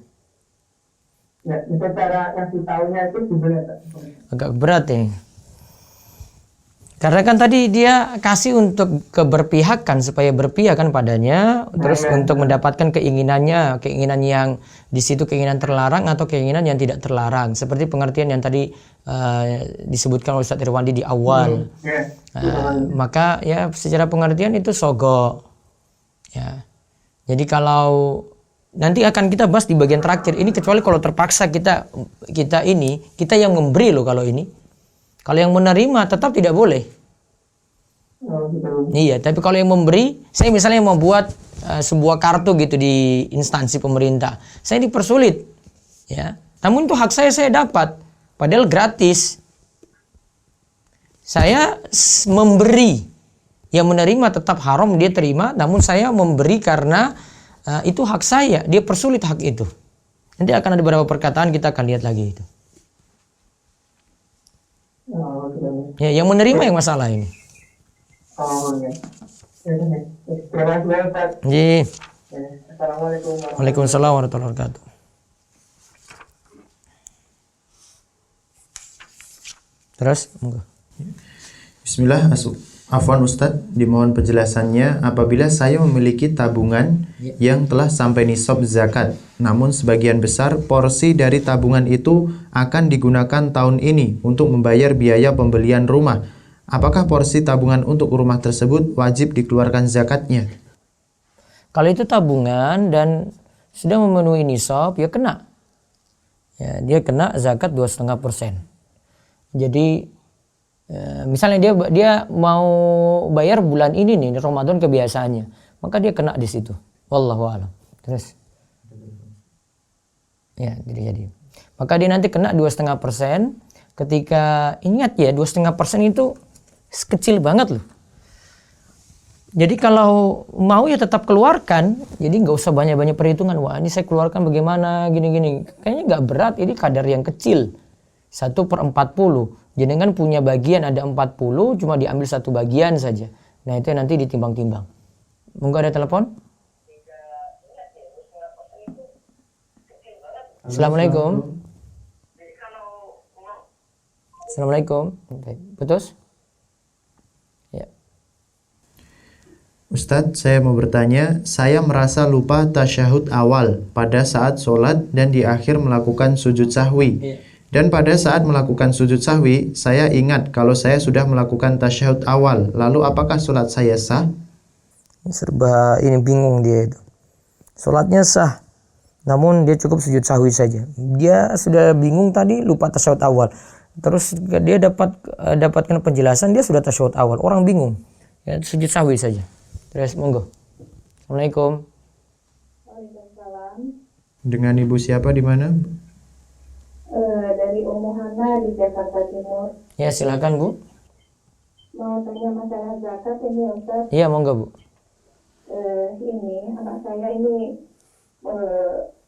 Ya, itu cara ngasih tahunya itu gimana Pak? Agak berat ya. Karena kan tadi dia kasih untuk keberpihakan, supaya berpihak kan padanya, terus untuk mendapatkan keinginan yang di situ keinginan terlarang atau keinginan yang tidak terlarang, seperti pengertian yang tadi disebutkan oleh Ustaz Irwandi di awal. Maka ya secara pengertian itu sogok. Ya. Jadi kalau nanti akan kita bahas di bagian terakhir ini, kecuali kalau terpaksa kita yang memberi loh kalau ini. Kalau yang menerima tetap tidak boleh. Iya, tapi kalau yang memberi, saya misalnya mau buat sebuah kartu gitu di instansi pemerintah, saya dipersulit, ya. Namun itu hak saya dapat, padahal gratis. Saya memberi, yang menerima tetap haram dia terima, namun saya memberi karena itu hak saya, dia persulit hak itu. Nanti akan ada beberapa perkataan kita akan lihat lagi itu. Ya, yang menerima yang masalah ini. Terima kasih Ustaz. Iya. Assalamualaikum. Waalaikumsalam warahmatullahi wabarakatuh. Terus, Bismillah, afwan Ustadz, dimohon penjelasannya. Apabila saya memiliki tabungan yang telah sampai nisab zakat, namun sebagian besar porsi dari tabungan itu akan digunakan tahun ini untuk membayar biaya pembelian rumah, apakah porsi tabungan untuk rumah tersebut wajib dikeluarkan zakatnya? Kalau itu tabungan dan sudah memenuhi nisab, ya kena. Ya, dia kena zakat 2,5%. Jadi misalnya dia mau bayar bulan ini nih, Ramadan kebiasaannya, maka dia kena di situ. Wallahu a'lam. Terus, ya jadi. Maka dia nanti kena 2,5%. Ketika ingat ya, 2,5% itu kecil banget loh. Jadi kalau mau ya tetap keluarkan. Jadi nggak usah banyak-banyak perhitungan. Wah ini saya keluarkan bagaimana gini-gini. Kayaknya nggak berat. Ini kadar yang kecil. 1/40. Jadi kan punya bagian ada 40, cuma diambil satu bagian saja. Nah itu nanti ditimbang-timbang. Monggo ada telepon? Assalamualaikum. Assalamualaikum. Putus? Ya. Ustadz, saya mau bertanya, saya merasa lupa tasyahud awal pada saat sholat dan di akhir melakukan sujud sahwi. Dan pada saat melakukan sujud sahwi, saya ingat kalau saya sudah melakukan tasyahud awal. Lalu apakah sholat saya sah? Serba ini bingung dia itu. Sholatnya sah, namun dia cukup sujud sahwi saja. Dia sudah bingung tadi, lupa tasyahud awal. Terus dia dapatkan penjelasan, dia sudah tasyahud awal. Orang bingung, ya, sujud sahwi saja. Terus monggo. Assalamualaikum. Waalaikumsalam. Dengan ibu siapa di mana? Dari Ummu Hana di Jakarta Timur. Ya silakan Bu. Mau tanya masalah zakat ini Ustaz. Iya monggo Bu. Ini anak saya ini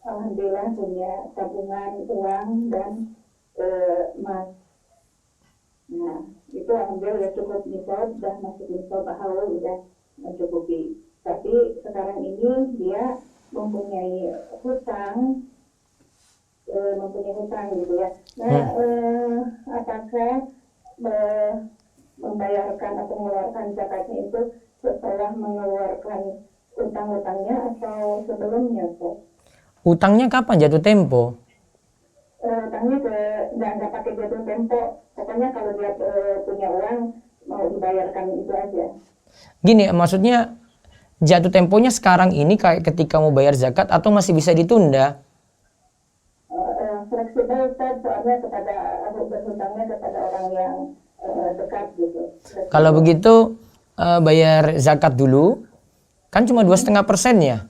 alhamdulillah punya tabungan uang dan emas. Nah, itu alhamdulillah cukup nisab, sudah masuk nisab haul, sudah mencukupi. Tapi sekarang ini dia mempunyai hutang gitu ya. Nah, apakah membayarkan atau mengeluarkan zakatnya itu setelah mengeluarkan utang-utangnya atau sebelumnya, Pak? Utangnya kapan jatuh tempo? Utangnya nggak pakai jatuh tempo. Pokoknya kalau dia punya uang mau dibayarkan itu aja. Gini, maksudnya jatuh temponya sekarang ini kayak ketika mau bayar zakat atau masih bisa ditunda? Fleksibel, soalnya berhutangnya kepada orang yang dekat gitu. Kalau begitu bayar zakat dulu, kan cuma 2,5% ya.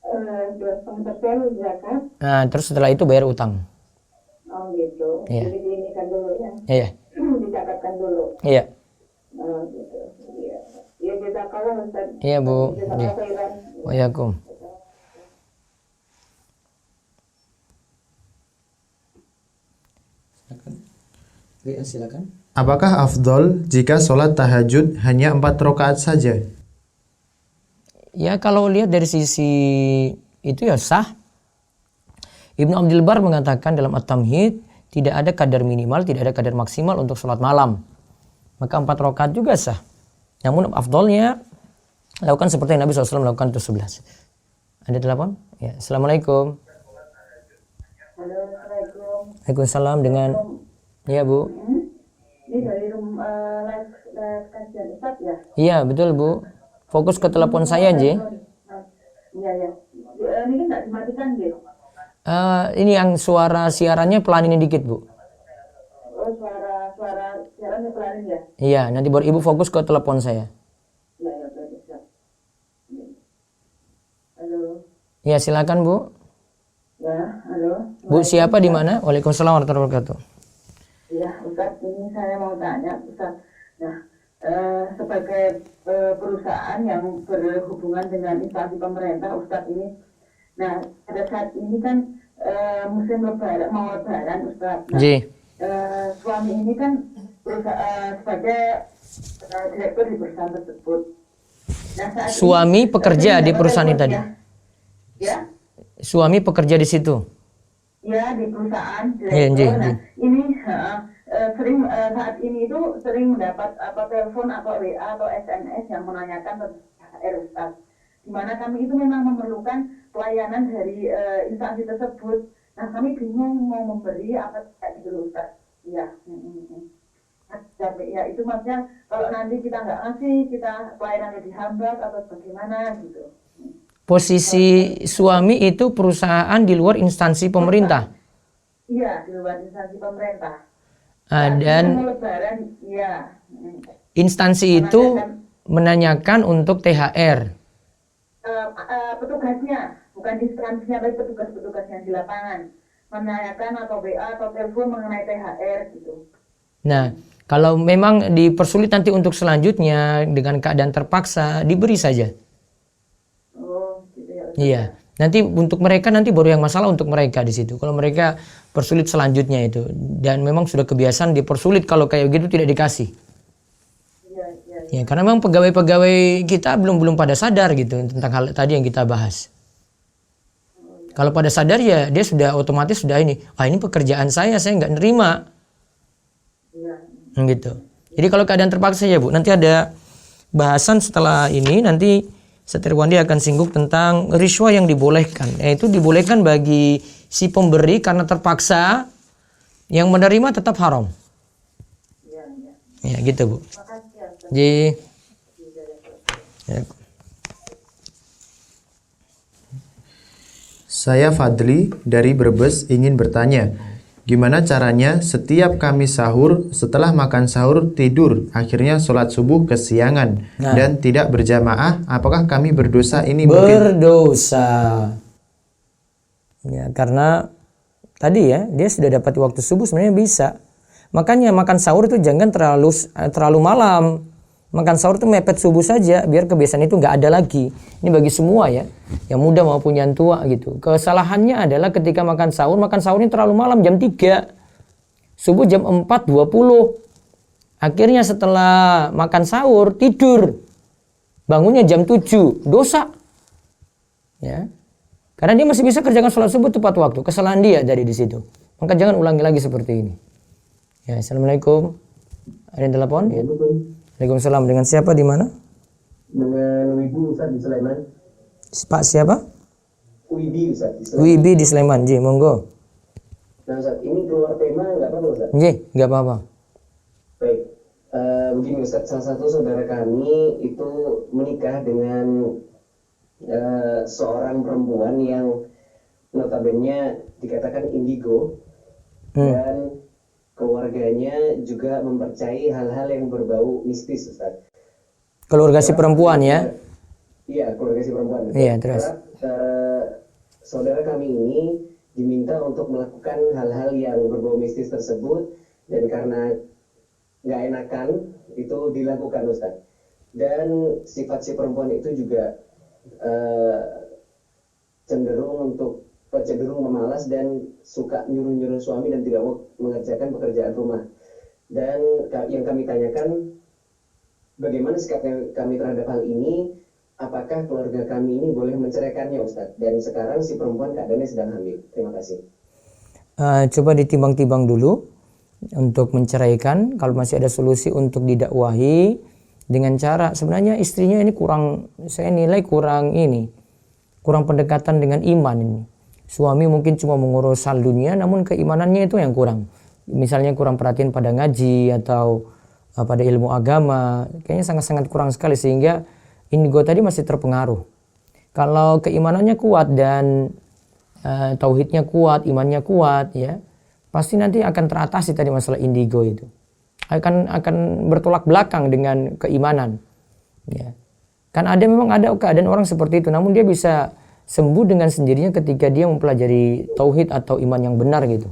2,5% zakat. Nah, terus setelah itu bayar utang. Oh gitu. Iya. Jadi diinikan dulu ya. Iya. Dicatatkan dulu. Iya. Oh gitu. Iya. Ya jazakallah Ustaz. Iya Bu. Jazakallah Iya. khairan. Waalaikum. Silakan. Apakah afdol jika sholat tahajud hanya 4 rakaat saja? Ya kalau lihat dari sisi itu ya sah. Ibnu Abdul Bar mengatakan dalam At-Tamhid tidak ada kadar minimal, tidak ada kadar maksimal untuk sholat malam. Maka 4 rakaat juga sah. Namun afdolnya lakukan seperti yang Nabi SAW lakukan itu 11. Ada telepon? Ya. Assalamualaikum. Assalamualaikum. Waalaikumsalam dengan ya Bu. Ini dari live kajian Ustaz ya? Iya betul Bu. Fokus ke telepon saya aja. Iya ya. Ini kan nggak dimatikan gitu. Ini yang suara siarannya pelanin dikit Bu. Oh suara siarannya pelanin ya? Iya nanti baru Ibu fokus ke telepon saya. Iya ya berarti siap. Halo. Ya silakan Bu. Ya halo. Bu siapa di mana? Waalaikumsalam warahmatullahi wabarakatuh. Ya Ustaz, ini saya mau tanya Ustaz. Nah, sebagai perusahaan yang berhubungan dengan instansi pemerintah Ustaz ini, nah pada saat ini kan musim lebaran, mau lebaran Ustaz. Nah, suami ini kan sebagai direktur di perusahaan tersebut. Nah, saat suami ini, pekerja di perusahaan ini tadi. Ya. Suami pekerja di situ. Ya di perusahaan direktur. Nah ini sering saat ini itu sering mendapat telepon atau WA atau SMS yang menanyakan tentang THR Ustaz. Di mana kami itu memang memerlukan pelayanan dari instansi tersebut. Nah kami bingung mau memberi apa kayak gitu Ustaz. Ya. Ya itu maksudnya kalau nanti kita nggak ngasih, kita pelayanannya dihambat atau bagaimana gitu. Posisi suami itu perusahaan di luar instansi pemerintah. Iya, di luar instansi pemerintah. Dan lebaran, ya. Instansi itu menanyakan untuk THR. Petugasnya, bukan instansinya, tapi petugas-petugasnya di lapangan menanyakan atau WA atau telepon mengenai THR gitu. Nah, kalau memang dipersulit nanti untuk selanjutnya dengan keadaan terpaksa diberi saja. Iya, nanti untuk mereka nanti baru yang masalah untuk mereka di situ. Kalau mereka persulit selanjutnya itu dan memang sudah kebiasaan dipersulit kalau kayak gitu tidak dikasih. Ya, karena memang pegawai-pegawai kita belum pada sadar gitu tentang hal tadi yang kita bahas. Kalau pada sadar ya dia sudah otomatis sudah ini pekerjaan saya nggak nerima. Gitu. Jadi kalau keadaan terpaksa ya Bu, nanti ada bahasan setelah ini nanti Satriwandi akan singgung tentang riswa yang dibolehkan. Yaitu dibolehkan bagi si pemberi karena terpaksa, yang menerima tetap haram. Ya gitu Bu. Jadi ya. Saya Fadli dari Brebes ingin bertanya, gimana caranya setiap kami sahur, setelah makan sahur tidur, akhirnya sholat subuh kesiangan dan tidak berjamaah, apakah kami berdosa? Ini mungkin Berdosa. Ya, karena tadi ya, dia sudah dapat waktu subuh sebenarnya bisa. Makanya makan sahur itu jangan terlalu malam. Makan sahur itu mepet subuh saja biar kebiasaan itu nggak ada lagi. Ini bagi semua ya, yang muda maupun yang tua gitu. Kesalahannya adalah ketika makan sahurnya terlalu malam jam 3. Subuh jam 4.20. Akhirnya setelah makan sahur tidur. Bangunnya jam 7. Dosa. Ya. Karena dia masih bisa kerjakan sholat subuh tepat waktu. Kesalahan dia dari di situ. Maka jangan ulangi lagi seperti ini. Ya, assalamualaikum. Ada yang telepon? Ya. Waalaikumsalam. Dengan siapa di mana? Dengan Wibi Ustaz di Sleman. Pak siapa? Wibi Ustaz di Sleman. Wibi di Sleman. Ji, monggo. Nah Ustaz, ini keluar tema nggak apa-apa Ustaz? Ji, nggak apa-apa. Baik. Begini Ustaz, salah satu saudara kami itu menikah dengan seorang perempuan yang notabene dikatakan indigo dan keluarganya juga mempercayai hal-hal yang berbau mistis Ustaz. Keluarga si perempuan ya? Iya, keluarga si perempuan. Iya, terus. Saudara kami ini diminta untuk melakukan hal-hal yang berbau mistis tersebut dan karena nggak enakan itu dilakukan Ustaz. Dan sifat si perempuan itu juga cenderung memalas dan suka nyuruh-nyuruh suami dan tidak mau mengerjakan pekerjaan rumah. Dan yang kami tanyakan, bagaimana sikap kami terhadap hal ini? Apakah keluarga kami ini boleh menceraikannya Ustadz? Dan sekarang si perempuan keadaannya sedang hamil. Terima kasih. Coba ditimbang-timbang dulu untuk menceraikan. Kalau masih ada solusi untuk didakwahi dengan cara, sebenarnya istrinya ini saya nilai kurang pendekatan dengan iman ini. Suami mungkin cuma mengurus hal dunia, namun keimanannya itu yang kurang. Misalnya kurang perhatian pada ngaji atau pada ilmu agama, kayaknya sangat-sangat kurang sekali sehingga indigo tadi masih terpengaruh. Kalau keimanannya kuat dan tauhidnya kuat, imannya kuat, ya pasti nanti akan teratasi tadi masalah indigo itu. Akan bertolak belakang dengan keimanan. Ya. Kan memang ada keadaan orang seperti itu, namun dia bisa sembuh dengan sendirinya ketika dia mempelajari tauhid atau iman yang benar gitu.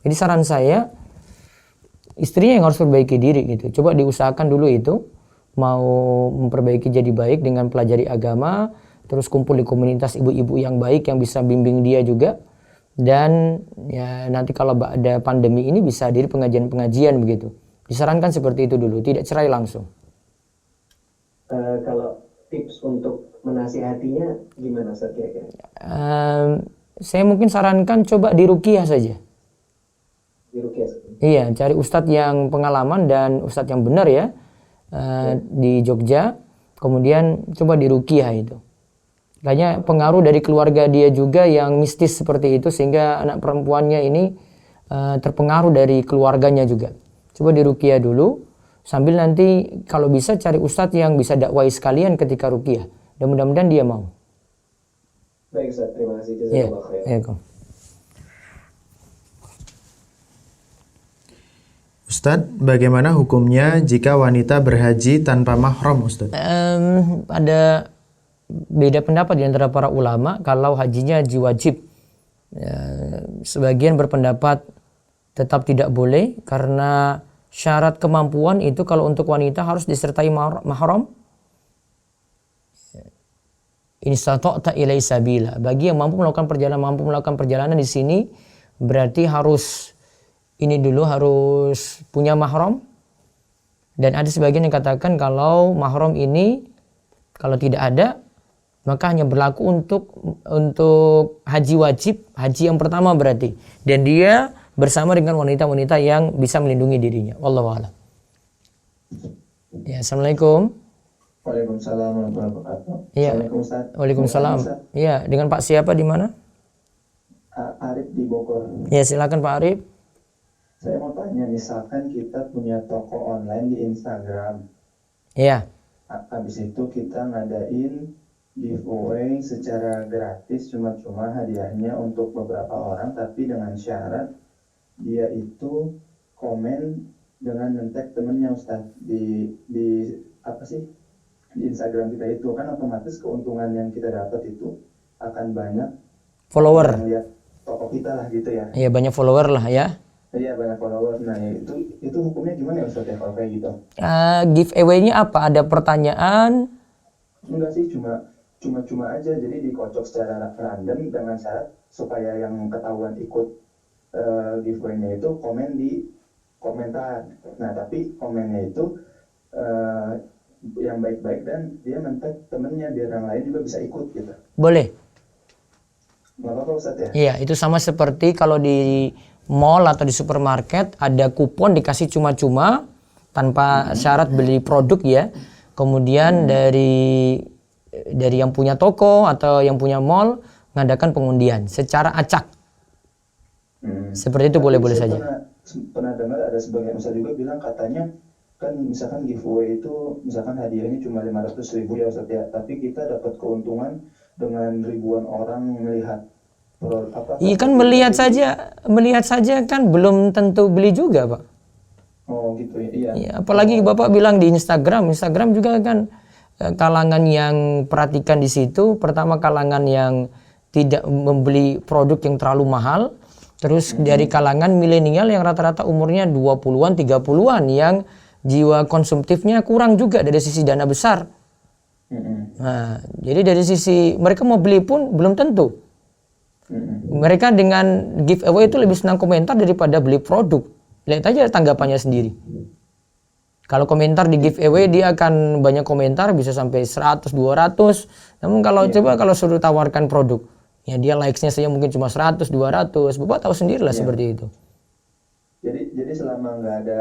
Jadi saran saya, istrinya yang harus perbaiki diri gitu. Coba diusahakan dulu itu, mau memperbaiki jadi baik dengan pelajari agama, terus kumpul di komunitas ibu-ibu yang baik yang bisa bimbing dia juga. Dan ya nanti kalau ada pandemi ini bisa diri pengajian-pengajian begitu. Disarankan seperti itu dulu, tidak cerai langsung. Kalau tips untuk menasihatinya gimana Ustaz kira-kira? Saya mungkin sarankan coba diruqyah saja. Diruqyah. Iya, cari ustadz yang pengalaman dan ustadz yang benar ya, di Jogja. Kemudian coba diruqyah itu. Kayaknya pengaruh dari keluarga dia juga yang mistis seperti itu sehingga anak perempuannya ini terpengaruh dari keluarganya juga. Coba diruqyah dulu sambil nanti kalau bisa cari ustadz yang bisa dakwai sekalian ketika ruqyah. Dan mudah-mudahan dia mau. Baik Ustaz, terima kasih. Jazakallahu khair. Ustadz, bagaimana hukumnya jika wanita berhaji tanpa mahram Ustadz? Ada beda pendapat di antara para ulama kalau hajinya haji wajib. Sebagian berpendapat tetap tidak boleh karena syarat kemampuan itu kalau untuk wanita harus disertai mahram. In stata'ta ilai sabila. Bagi yang mampu melakukan perjalanan di sini berarti harus punya mahram. Dan ada sebagian yang katakan kalau mahram ini kalau tidak ada maka hanya berlaku untuk haji wajib, haji yang pertama berarti. Dan dia bersama dengan wanita-wanita yang bisa melindungi dirinya. Wallahu a'lam. Ya, assalamualaikum. Waalaikumsalam warahmatullahi wabarakatuh. Iya. Assalamualaikum Ustaz. Waalaikumsalam. Ustaz. Iya, dengan Pak siapa di mana? Arif di Bogor. Ya, silakan Pak Arif. Saya mau tanya, misalkan kita punya toko online di Instagram, Iya. habis itu kita ngadain giveaway secara gratis, cuma-cuma hadiahnya untuk beberapa orang, tapi dengan syarat dia itu komen dengan nge-tag temennya Ustaz di apa sih, di Instagram kita itu, kan otomatis keuntungan yang kita dapat itu akan banyak Follower. yang lihat toko kita lah gitu ya. Iya, banyak follower lah ya. Iya, banyak follower. Nah itu hukumnya gimana ya Ustaz ya kalau kayak gitu? Giveaway-nya apa? Ada pertanyaan? Enggak sih, cuma aja, jadi dikocok secara random dengan syarat supaya yang ketahuan ikut giveaway-nya itu komen di komentar. Nah tapi komennya itu yang baik-baik dan dia men-tag temennya biar yang lain juga bisa ikut gitu. Boleh. Nggak apa-apa Ustaz ya? Iya, itu sama seperti kalau di mall atau di supermarket ada kupon dikasih cuma-cuma tanpa syarat beli produk ya. Kemudian dari yang punya toko atau yang punya mall ngadakan pengundian secara acak. Seperti itu boleh-boleh saja. Pernah dengar ada sebagian Ustaz juga bilang katanya kan misalkan giveaway itu misalkan hadiahnya cuma 500.000 ya Ustaz ya, tapi kita dapat keuntungan dengan ribuan orang melihat Iya kan melihat saja kan belum tentu beli juga Pak. Oh gitu ya. Iya. Ya, apalagi Bapak bilang di Instagram juga kan kalangan yang perhatikan di situ, pertama kalangan yang tidak membeli produk yang terlalu mahal, terus dari kalangan milenial yang rata-rata umurnya 20-an, 30-an yang jiwa konsumtifnya kurang juga dari sisi dana besar. Nah, jadi dari sisi mereka mau beli pun belum tentu. Mereka dengan giveaway itu lebih senang komentar daripada beli produk. Lihat aja tanggapannya sendiri. Kalau komentar di giveaway dia akan banyak komentar, bisa sampai 100, 200. Namun kalau kalau suruh tawarkan produk, ya dia likes-nya saja mungkin cuma 100, 200. Bapak tahu sendirilah seperti itu. Jadi selama nggak ada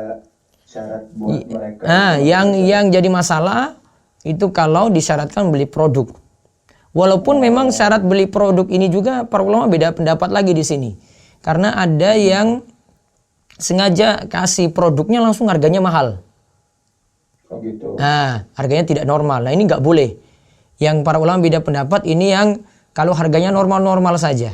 syarat buat mereka. Nah, yang jadi masalah itu kalau disyaratkan beli produk. Walaupun memang syarat beli produk ini juga para ulama beda pendapat lagi di sini. Karena ada yang sengaja kasih produknya langsung harganya mahal. Oh gitu. Nah, harganya tidak normal. Nah, ini nggak boleh. Yang para ulama beda pendapat ini yang kalau harganya normal-normal saja.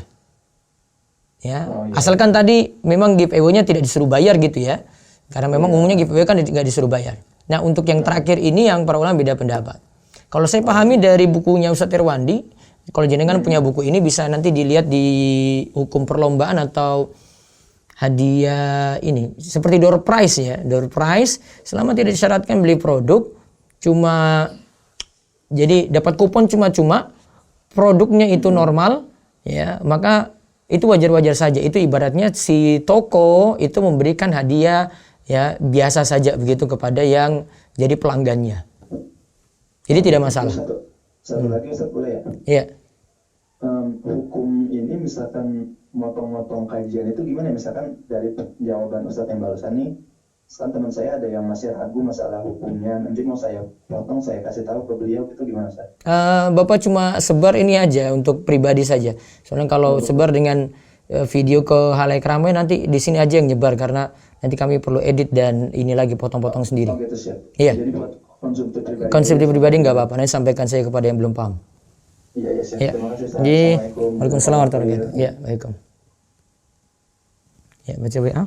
Ya, asalkan tadi memang giveaway-nya tidak disuruh bayar gitu ya. Karena memang umumnya giveaway kan nggak disuruh bayar. Nah, untuk yang terakhir ini yang para ulama beda pendapat. Kalau saya pahami dari bukunya Ustadz Irwandi, kalau jenengan punya buku ini bisa nanti dilihat di hukum perlombaan atau hadiah ini seperti door prize ya. Door prize selama tidak disyaratkan beli produk, cuma jadi dapat kupon cuma-cuma, produknya itu normal ya, maka itu wajar-wajar saja. Itu ibaratnya si toko itu memberikan hadiah ya biasa saja begitu kepada yang jadi pelanggannya. Jadi tidak masalah. Satu lagi Ustaz boleh ya? Iya. Hukum ini misalkan motong-motong kajian itu gimana? Misalkan dari jawaban Ustaz yang barusan nih, kan teman saya ada yang masih ragu masalah hukumnya. Nanti mau saya potong, saya kasih tahu ke beliau, itu gimana Ustaz? Bapak cuma sebar ini aja untuk pribadi saja. Soalnya kalau sebar dengan video ke halayak ramai nanti di sini aja yang nyebar karena nanti kami perlu edit dan ini lagi potong-potong sendiri. Oh gitu siap. Iya. Jadi buat konsumtif pribadi nggak apa-apa. Nanti sampaikan saya kepada yang belum paham. Iya siap. Ya. Terima kasih Ustaz. Assalamualaikum warahmatullahi wabarakatuh. Ya, waalaikum. Ya, baca WA.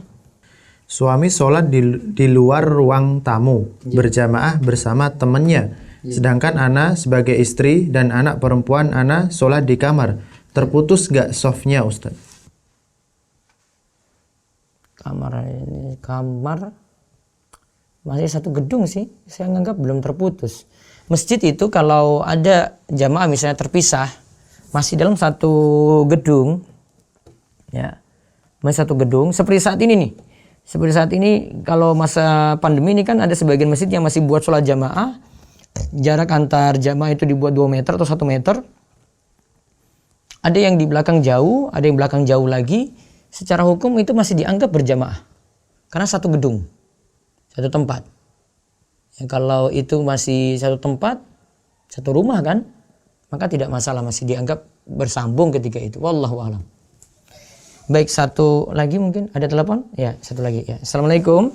Suami sholat di luar ruang tamu berjamaah bersama temannya. Sedangkan ana sebagai istri dan anak perempuan ana sholat di kamar. Terputus gak softnya Ustaz? Kamar masih satu gedung sih. Saya anggap belum terputus. Masjid itu kalau ada jamaah misalnya terpisah masih dalam satu gedung ya. Masih satu gedung seperti saat ini nih. Seperti saat ini kalau masa pandemi ini kan ada sebagian masjid yang masih buat sholat jamaah. Jarak antar jamaah itu dibuat 2 meter atau 1 meter. Ada yang di belakang jauh, ada yang belakang jauh lagi. Secara hukum itu masih dianggap berjamaah. Karena satu gedung, satu tempat. Ya, kalau itu masih satu tempat, Satu rumah kan? Maka tidak masalah, masih dianggap bersambung ketika itu. Wallahu a'lam. Baik, satu lagi mungkin ada telepon? Ya, satu lagi ya. Assalamualaikum.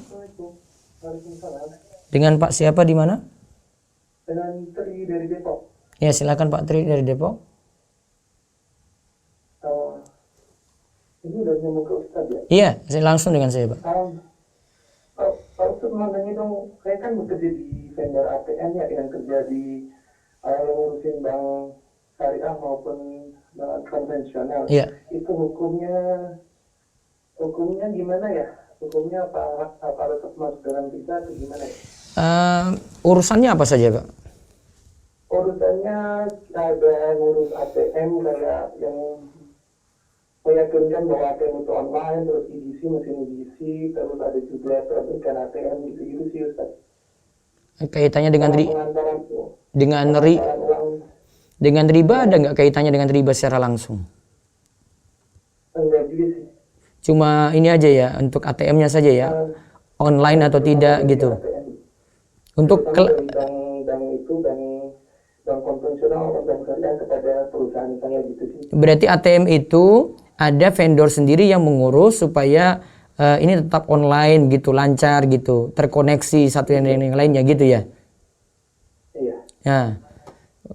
Dengan Pak siapa di mana? Dengan Tri dari Depok. Ya, silakan Pak Tri dari Depok. Ini udah nyambung ke Ustadz ya? Iya, saya langsung dengan saya, Pak. Pak Ustadz mau nanya dong, saya kan bekerja di vendor ATM ya, yang kerja di yang ngurusin bank syariah maupun bank konvensional. Iya. Itu hukumnya gimana ya? Hukumnya apa harus masuk dalam kita atau gimana ya? Urusannya apa saja, Pak? Urusannya ada ngurus ATM kayak yang meyakinkan bahwa ATM itu online, terus EDC, mesin EDC, terus ada juga perbaikan ATM gitu-gitu sih Ustaz. Kaitannya dengan Pengantaran uang. dengan riba ada nggak kaitannya dengan riba secara langsung? Enggak juga sih. Cuma ini aja ya, untuk ATM-nya saja ya, online atau tidak gitu. ATM. Untuk bank konvensional atau bank syariah kepada perusahaan saya gitu sih. berarti ATM itu ada vendor sendiri yang mengurus supaya ini tetap online gitu, lancar gitu, terkoneksi satu dengan yang lainnya gitu ya. Iya. Nah,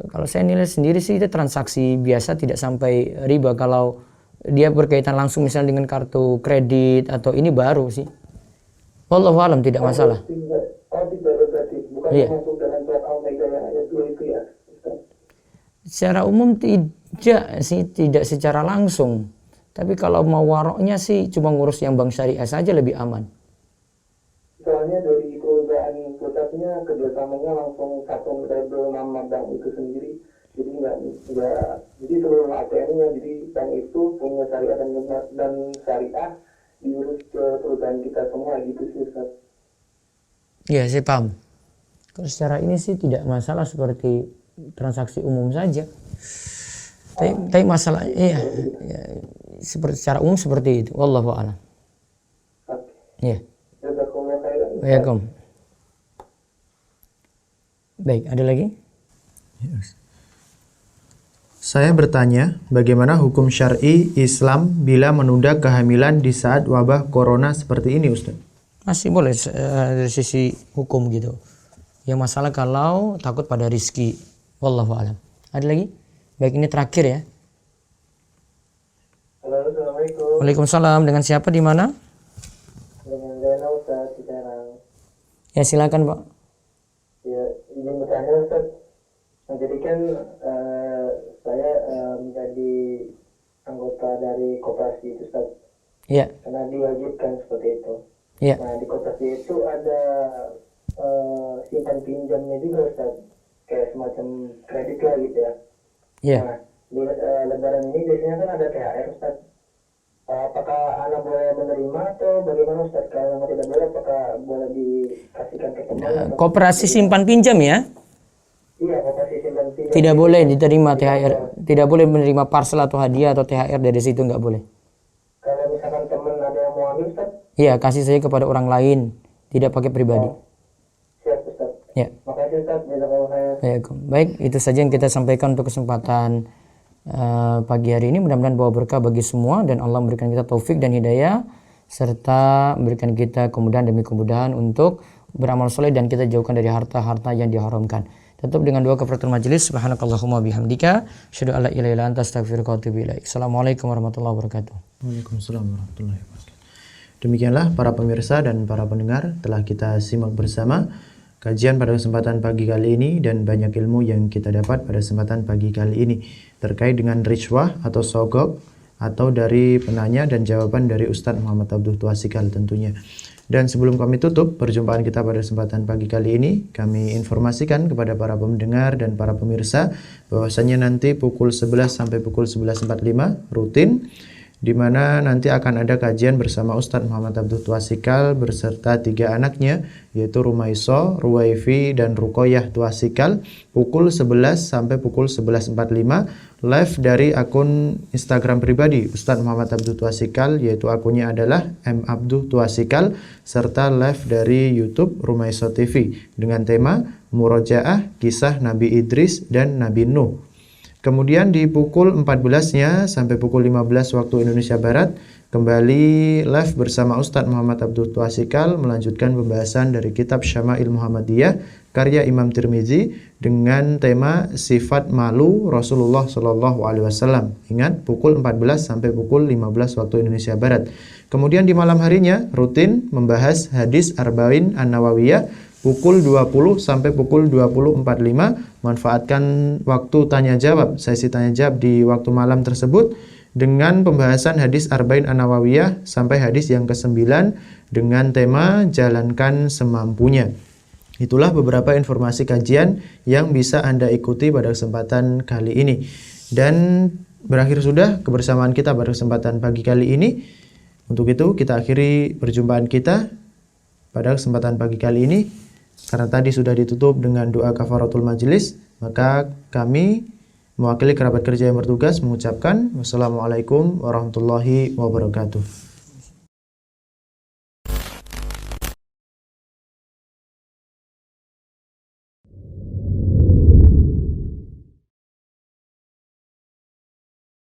kalau saya nilai sendiri sih itu transaksi biasa, tidak sampai riba. Kalau dia berkaitan langsung misalnya dengan kartu kredit atau ini baru sih. Wallahu alam, tidak masalah. Tidak berarti bukan Iya. masuk dalam surat Al-Maidah yang ayat 2 itu ya. Ustaz. Secara umum tidak sih, tidak secara langsung. Tapi kalau mau waroknya sih cuma ngurus yang bank syariah saja lebih aman. Soalnya dari perusahaan pusatnya kerjasamanya langsung satu label nama bank itu sendiri, jadi nggak jadi seluruh ATM-nya, jadi bank itu punya syariah dan syariah diurus ke perusahaan kita semua gitu sih Ustaz. Ya, saya paham. Kalau secara ini sih tidak masalah, seperti transaksi umum saja. Tapi masalah iya, ya, seperti secara umum seperti itu. Wallahu a'lam. Oke. Iya. Jazakumullah khairan. Waalaikum. Baik, ada lagi? Saya bertanya, bagaimana hukum syar'i Islam bila menunda kehamilan di saat wabah corona seperti ini, Ustaz? Masih boleh dari sisi hukum gitu. Yang masalah kalau takut pada rizki. Wallahu a'lam. Ada lagi? Baik, ini terakhir ya. Halo, Assalamualaikum. Waalaikumsalam. Dengan siapa di mana? Dengan Lena Ustaz di Serang. Ya, silakan, Pak. Ya, izin bertanya Ustaz. Nah, jadi kan saya menjadi anggota dari koperasi itu Ustaz. Iya. Karena diwajibkan seperti itu. Iya. Nah, di koperasi itu ada simpan pinjamnya juga Ustaz. Kayak semacam kredit lah gitu ya. Iya. Nah, di lebaran ini biasanya kan ada THR Ustaz. Apakah anak boleh menerima atau bagaimana Ustaz? Kalau memang tidak boleh, apakah boleh dikasihkan ke teman? atau- Koperasi simpan pinjam ya? Iya, koperasi simpan pinjam. Tidak boleh diterima THR. Tidak boleh menerima parcel atau hadiah atau THR dari situ, nggak boleh. Kalau misalkan teman ada yang mau ambil Ustaz, Iya, kasih saja kepada orang lain, tidak pakai pribadi. siap Ustaz. Ya. Makasih Ustaz, jazakallahu khairan. Baik, itu saja yang kita sampaikan untuk kesempatan pagi hari ini. Mudah-mudahan bawa berkah bagi semua dan Allah memberikan kita taufik dan hidayah serta memberikan kita kemudahan demi kemudahan untuk beramal soleh dan kita jauhkan dari harta-harta yang diharamkan. Tutup dengan doa kafaratul majelis. Subhanakallahumma bihamdika asyhadu an la ilaha illa anta astaghfiruka wa atubu ilaik. Assalamualaikum warahmatullahi wabarakatuh. Waalaikumsalam warahmatullahi wabarakatuh. Demikianlah para pemirsa dan para pendengar, telah kita simak bersama kajian pada kesempatan pagi kali ini dan banyak ilmu yang kita dapat pada kesempatan pagi kali ini terkait dengan rishwah atau sogok atau dari penanya dan jawaban dari Ustadz Muhammad Abdul Tuasikal tentunya. Dan sebelum kami tutup perjumpaan kita pada kesempatan pagi kali ini, kami informasikan kepada para pendengar dan para pemirsa bahwasanya nanti pukul 11 sampai pukul 11.45 rutin di mana nanti akan ada kajian bersama Ustadz Muhammad Abdul Twasikal beserta 3 anaknya, yaitu Rumaiso, Ruwaifi, dan Rukoyah Twasikal, pukul 11 sampai pukul 11.45, live dari akun Instagram pribadi Ustadz Muhammad Abdul Twasikal, yaitu akunnya adalah @abdul twasikal, serta live dari YouTube Rumaiso TV dengan tema Murojaah Kisah Nabi Idris dan Nabi Nuh. Kemudian di pukul 14-nya sampai pukul 15 waktu Indonesia Barat, kembali live bersama Ustadz Muhammad Abdul Twasikal melanjutkan pembahasan dari kitab Syama'il Muhammadiyah karya Imam Tirmizi dengan tema Sifat Malu Rasulullah SAW. Ingat, pukul 14 sampai pukul 15 waktu Indonesia Barat. Kemudian di malam harinya rutin membahas hadis Arba'in An-Nawawiyah pukul 20 sampai pukul 20.45. Manfaatkan waktu tanya jawab, sesi tanya jawab di waktu malam tersebut dengan pembahasan hadis Arba'in An-Nawawiyah sampai hadis yang ke-9 dengan tema Jalankan Semampunya. Itulah beberapa informasi kajian yang bisa Anda ikuti pada kesempatan kali ini. Dan berakhir sudah kebersamaan kita pada kesempatan pagi kali ini. Untuk itu kita akhiri perjumpaan kita pada kesempatan pagi kali ini. Karena tadi sudah ditutup dengan doa kafaratul majelis, maka kami mewakili kerabat kerja yang bertugas mengucapkan wassalamualaikum warahmatullahi wabarakatuh.